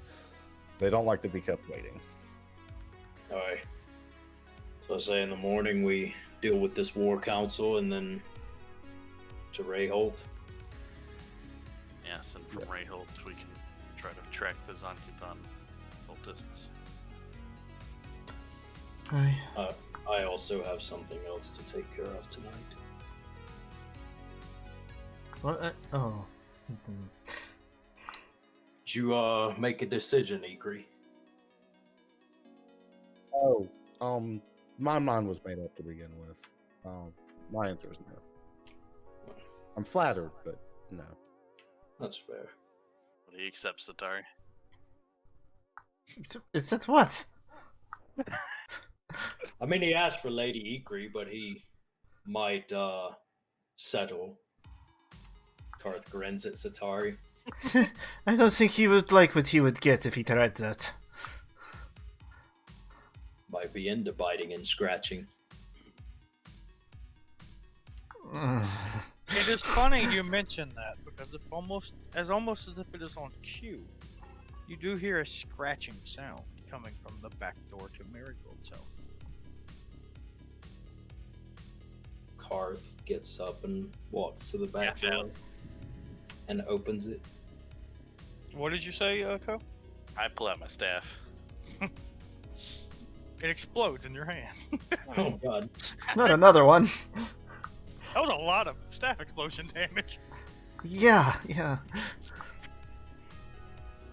they don't like to be kept waiting. Alright. So I say in the morning we deal with this war council and then to Rayholt. Yes, and from Rayholt we can try to track the Zankutan cultists. I also have something else to take care of tonight. What? Oh. Did you make a decision, Ikrie? Oh, my mind was made up to begin with. My answer is no. I'm flattered, but no. That's fair. Will he accept Setari? Is that what? I mean, he asked for Lady Ikrie, but he might settle. Karth grins at Setari. I don't think he would like what he would get if he tried that. Might be into biting and scratching. It is funny you mention that because it's almost as if it is on cue. You do hear a scratching sound coming from the back door to Marigold's house. Karth gets up and walks to the back Yeah, door and opens it. What did you say, Ko? I pull out my staff. It explodes in your hand. Oh god. Not another one. That was a lot of staff explosion damage. Yeah.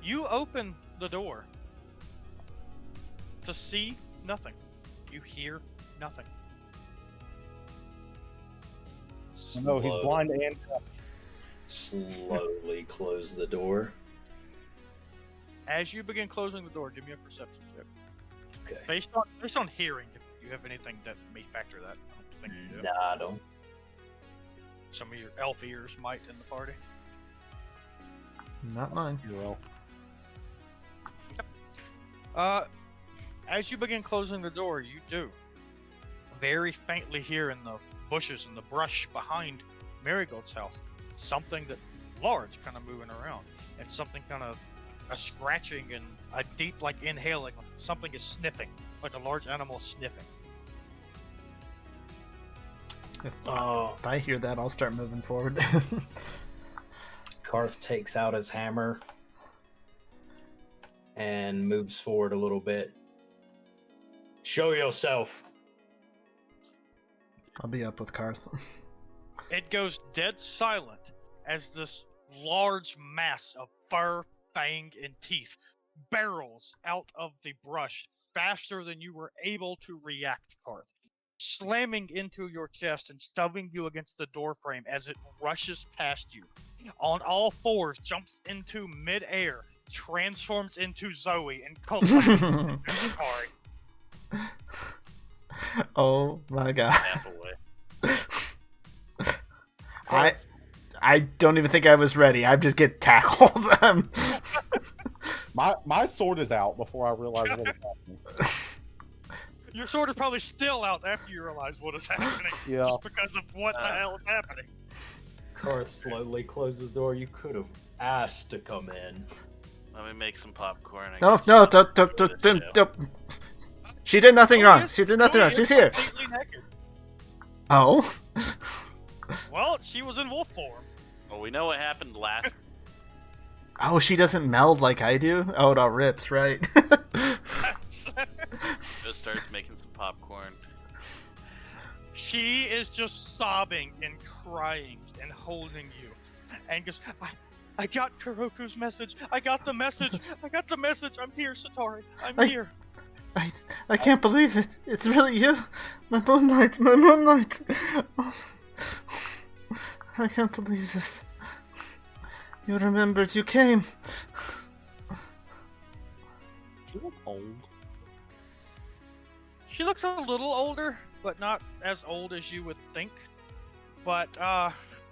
You open the door to see nothing. You hear nothing. No, he's blind and deaf. Slowly close the door. As you begin closing the door, give me a perception check. Okay. Based on hearing, if you have anything that may factor that. I don't think you do. Nah, I don't. Some of your elf ears might in the party. Not mine. You're elf. As you begin closing the door, you do very faintly hear in the bushes and the brush behind Marigold's house something that large kind of moving around, and something kind of a scratching and a deep like inhaling. Something is sniffing, like a large animal sniffing. If I hear that, I'll start moving forward. Karth takes out his hammer and moves forward a little bit. Show yourself. I'll be up with Karth. It goes dead silent as this large mass of fur, fang, and teeth barrels out of the brush faster than you were able to react, Karth, slamming into your chest and shoving you against the doorframe as it rushes past you. On all fours, jumps into midair, transforms into Zoe, and collapses into Setari. Oh my god. Half away. I don't even think I was ready. I just get tackled. My sword is out before I realize what is happening. Your sword is probably still out after you realize what is happening. Yeah. Just because of what the hell is happening. Karth slowly closes the door. You could have asked to come in. Let me make some popcorn. I No, guess no, you don't. go to the show. She did nothing wrong. Zoe She did nothing wrong. is She's here. completely naked. Oh. Well, she was in wolf form. Well, we know what happened last. Oh, she doesn't meld like I do? Oh, it all rips, right? Just starts making some popcorn. She is just sobbing and crying and holding you. And goes, I got Kuroku's message. I got the message. I got the message. I'm here, Setari. I'm here. I can't believe it. It's really you. My moonlight. My moonlight. Oh, I can't believe this. You remembered. You came. She look old. She looks a little older, but not as old as you would think. But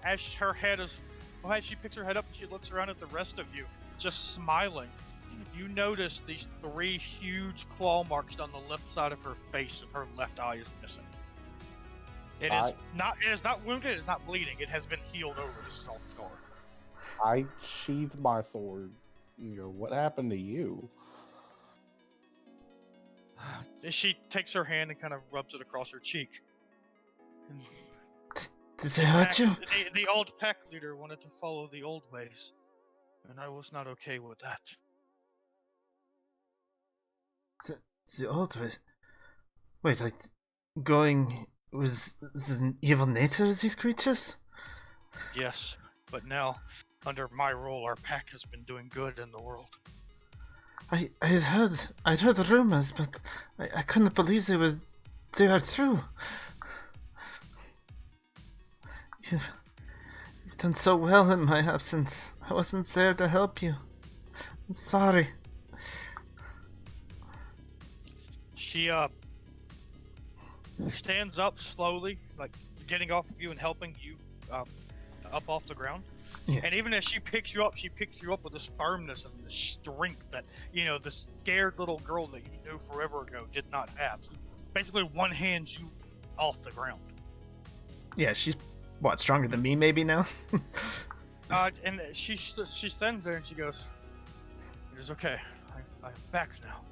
as her head is, as she picks her head up and she looks around at the rest of you, just smiling, you notice these 3 huge claw marks on the left side of her face, and her left eye is missing. It is not wounded. It is not bleeding. It has been healed over. This is all scar. I sheathed my sword. You know, what happened to you? She takes her hand and kind of rubs it across her cheek. And Did it hurt you? the old pack leader wanted to follow the old ways, and I was not okay with that. The old way. Wait, like going was this an evil nature of these creatures? Yes, but now, under my rule, our pack has been doing good in the world. I'd heard rumors, but I couldn't believe they are true. You've done so well in my absence. I wasn't there to help you. I'm sorry. She stands up slowly, like getting off of you and helping you up off the ground. Yeah. And even as she picks you up with this firmness and this strength that, you know, the scared little girl that you knew forever ago did not have. So basically one hands you off the ground. Yeah, she's what, stronger than me maybe now? And she stands there and she goes, "It is okay. I'm back now.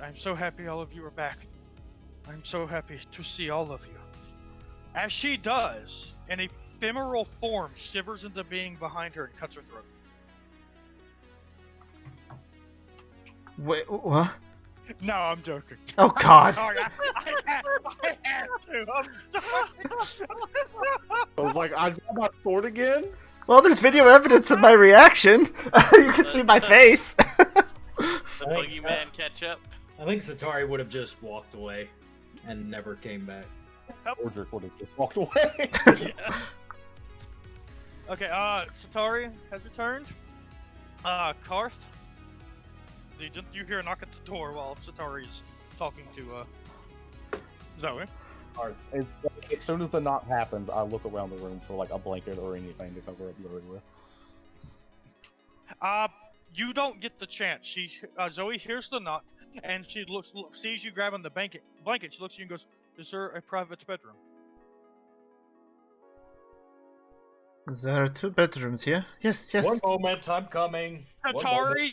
I'm so happy all of you are back. I'm so happy to see all of you." As she does, an ephemeral form shivers into being behind her and cuts her throat. Wait, what? No, I'm joking. Oh God! I'm sorry, I had to. I'm sorry. I was like, I dropped my sword again? Well, there's video evidence of my reaction. You can see my face. The boogeyman catch up. I think Setari would have just walked away and never came back. Rordrik would have just walked away. Okay, Setari has returned. Karth, you hear a knock at the door while Setari's talking to Zoe. As soon as the knock happens, I look around the room for like a blanket or anything to cover up Zoe with. You don't get the chance. Zoe hears the knock, and she sees you grabbing the blanket. She looks at you and goes, "Is there a private bedroom?" There are 2 bedrooms here. Yes, yes. One moment, I'm coming. One moment. Setari,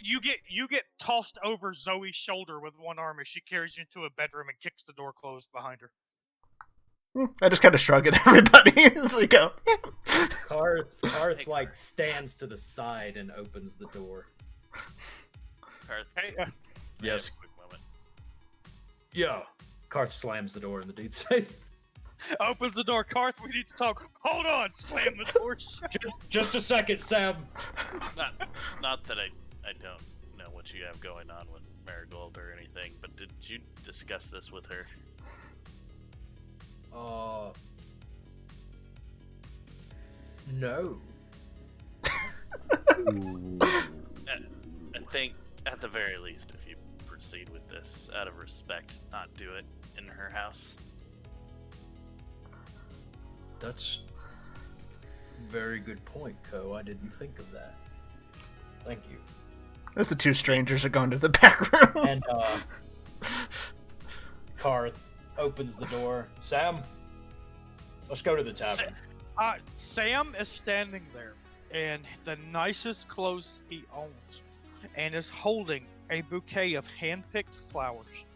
you get tossed over Zoe's shoulder with one arm as she carries you into a bedroom and kicks the door closed behind her. I just kind of shrug at everybody as we go. Karth like stands to the side and opens the door. Karth, Hey, Yes. quick moment. Yeah. Karth slams the door in the dude's face. opens the door. Karth, we need to talk. Hold on, slam the door shut. Just a second, Sam. Not that I don't know what you have going on with Marigold or anything, but did you discuss this with her? No. I think, at the very least, if you proceed with this, out of respect, not do it in her house. That's a very good point, Ko. I didn't think of that. Thank you. As the 2 strangers are going to the back room. And Karth opens the door. Sam, let's go to the tavern. Sam is standing there in the nicest clothes he owns and is holding a bouquet of hand-picked flowers.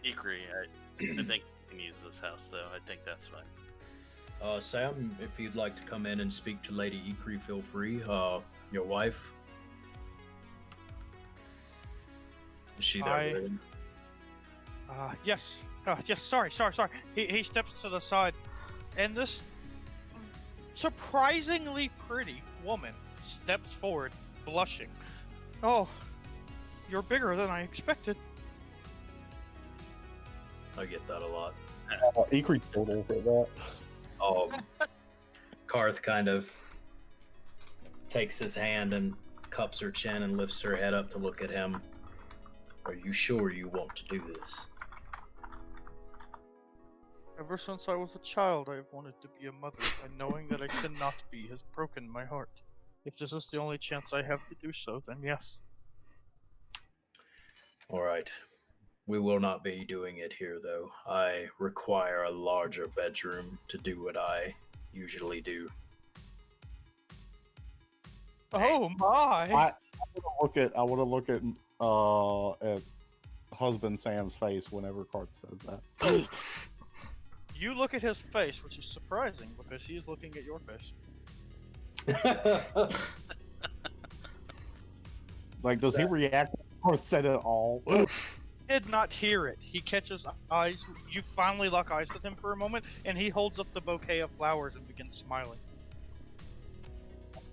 Ikrie, I think you can use this house, though. I think that's fine. Sam, if you'd like to come in and speak to Lady Ikrie, feel free. Your wife. Is she there? with him? Yes. Yes, sorry. He steps to the side, and this surprisingly pretty woman steps forward, blushing. Oh, you're bigger than I expected. I get that a lot. Ikrie total for that. Karth kind of takes his hand and cups her chin and lifts her head up to look at him. Are you sure you want to do this? Ever since I was a child, I have wanted to be a mother, and knowing that I cannot be has broken my heart. If this is the only chance I have to do so, then yes. All right. We will not be doing it here, though. I require a larger bedroom to do what I usually do. Oh my! I want to look at husband Sam's face whenever Karth says that. You look at his face, which is surprising because he is looking at your face. Like, does he react or said it all? Did not hear it. He catches eyes. You finally lock eyes with him for a moment, and he holds up the bouquet of flowers and begins smiling.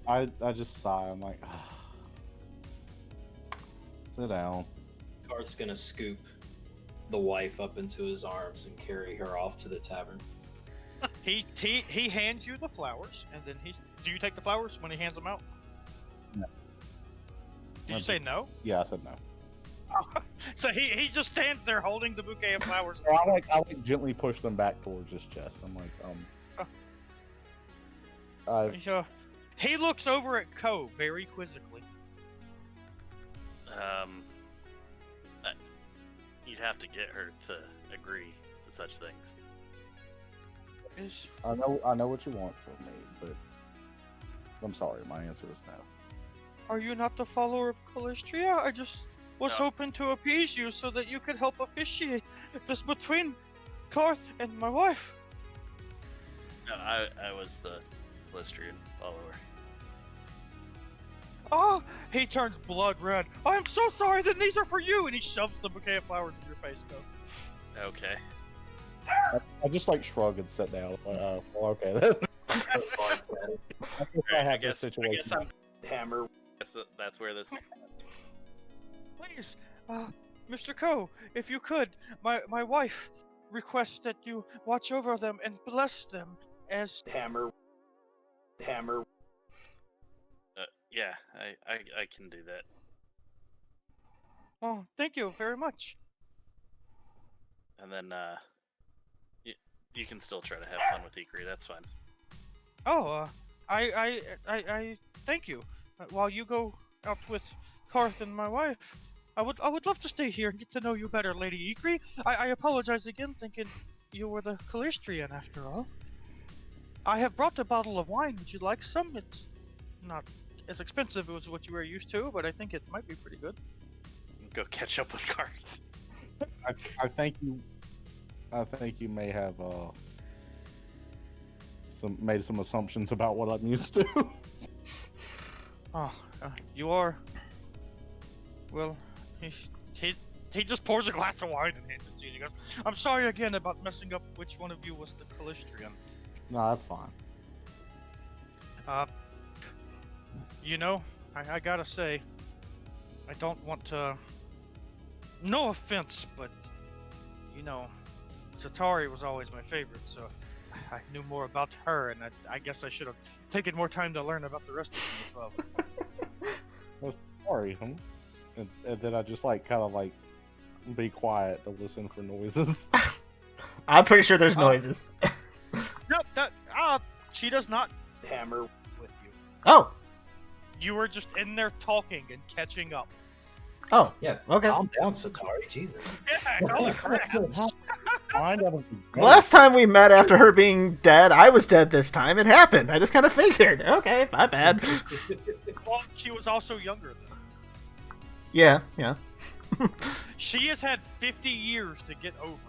I just sigh. I'm like, sit down. Karth's gonna scoop the wife up into his arms and carry her off to the tavern. He hands you the flowers, and then do you take the flowers when he hands them out? No. Did you say no? Yeah, I said no. So he just stands there holding the bouquet of flowers. I like gently push them back towards his chest. I'm like, He looks over at Ko very quizzically. You'd have to get her to agree to such things. I know what you want from me, but I'm sorry, my answer is no. Are you not the follower of Calistria? I just was hoping to appease you so that you could help officiate this between Karth and my wife. No, I was the Calistrian follower. Oh, he turns blood red. I'm so sorry, then these are for you! And he shoves the bouquet of flowers in your face, Ko. Okay. I just like shrug and sit down. Well, okay then. I guess I'm Hammer. That's where this. Please, Mr. Ko, if you could, my wife requests that you watch over them and bless them as Hammer. Yeah, I can do that. Oh, thank you very much. And then you can still try to have fun with Ikrie. That's fine. Oh, I thank you. While you go out with Karth and my wife. I would love to stay here and get to know you better, Lady Ikrie. I apologize again, thinking you were the Calistrian after all. I have brought a bottle of wine. Would you like some? It's not as expensive as what you were used to, but I think it might be pretty good. Go catch up with Karth. I think you may have made some assumptions about what I'm used to. Oh, you are. Well, he just pours a glass of wine and hands it to you. He goes, "I'm sorry again about messing up which one of you was the Calistrian. No, that's fine. You know, I gotta say, I don't want to. No offense, but you know, Setari was always my favorite, so I knew more about her, and I guess I should have taken more time to learn about the rest of them as well." Well, sorry, huh? And then I just kind of be quiet to listen for noises. I'm pretty sure there's noises. Nope, she does not hammer with you. Oh. You were just in there talking and catching up. Oh. Yeah. Okay. Calm down, Setari. Jesus. Yeah, holy crap. Last time we met after her being dead, I was dead this time. It happened. I just kind of figured. Okay, my bad. Well, she was also younger than her. Yeah. She has had 50 years to get over it,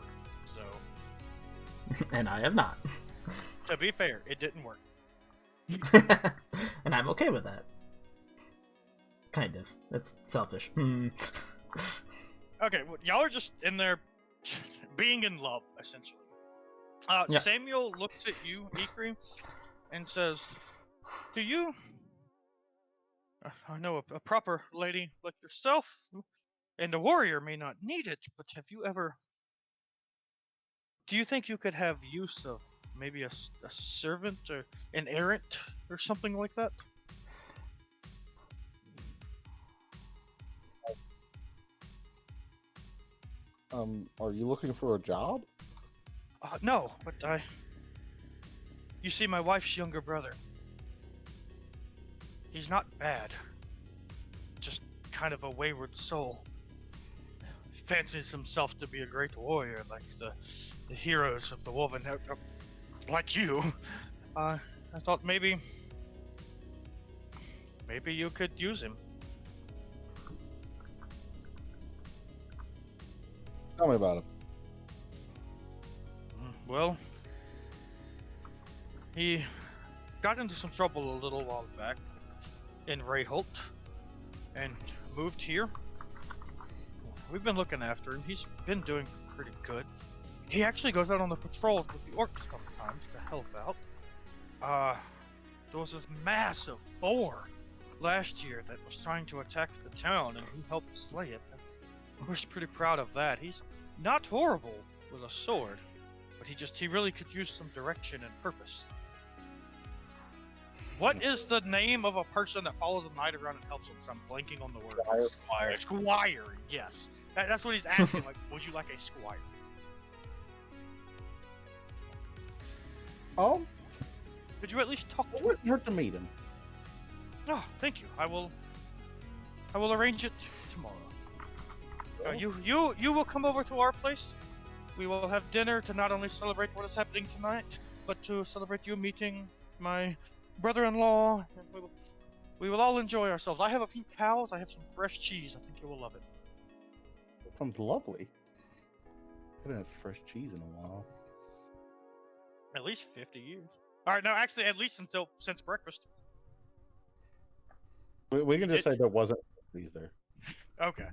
so... And I have not. To be fair, it didn't work. And I'm okay with that. Kind of. That's selfish. Okay, well, y'all are just in there being in love, essentially. Yeah. Samuel looks at you, Ikrie, and says, "Do you... I know a proper lady like yourself, and a warrior may not need it, but have you ever... Do you think you could have use of maybe a servant or an errant or something like that?" Are you looking for a job? No, but You see, my wife's younger brother. He's not bad. Just kind of a wayward soul. He fancies himself to be a great warrior, like the heroes of the Wolven, like you. I thought maybe you could use him. Tell me about him. Well, he got into some trouble a little while back in Rayholt and moved here. We've been looking after him. He's been doing pretty good. He actually goes out on the patrols with the orcs sometimes to help out. There was this massive boar last year that was trying to attack the town, and he helped slay it. We're pretty proud of that. He's not horrible with a sword, but he really could use some direction and purpose. What is the name of a person that follows a knight around and helps him? Because I'm blanking on the word. Squire. Squire, yes. That's what he's asking. Like, would you like a squire? Could you at least talk to It him? wouldn't hurt to meet him. Oh, thank you. I will arrange it tomorrow. You will come over to our place. We will have dinner to not only celebrate what is happening tonight, but to celebrate you meeting my brother-in-law. And we will all enjoy ourselves. I have a few cows. I have some fresh cheese. I think you will love it. That sounds lovely. I haven't had fresh cheese in a while. At least 50 years. All right, no, actually, at least since breakfast. We can just say there wasn't cheese there. Okay.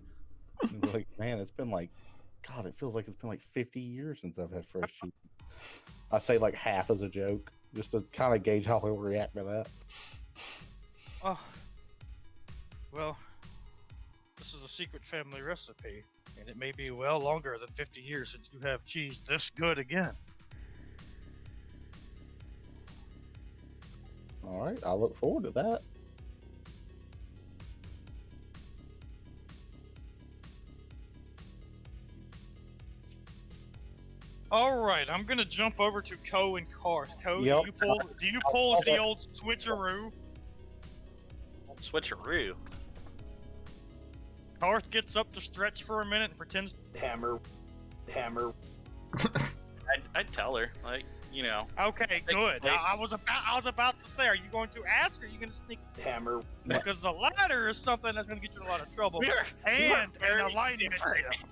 Like, man, it's been God, it feels like it's been 50 years since I've had fresh cheese. I say half as a joke, just to kind of gauge how he'll react to that. Oh, well, this is a secret family recipe, and it may be well longer than 50 years since you have cheese this good again. All right, I look forward to that. All right, I'm gonna jump over to Ko and Karth. Ko, Yep. do you pull the old switcheroo? Switcheroo. Tarth gets up to stretch for a minute and pretends. Hammer. I'd tell her, like, you know. Okay, good. I was about to say, are you going to ask, or are you going to sneak? Hammer. Because the latter is something that's going to get you in a lot of trouble. We are And an very alignment different. tip.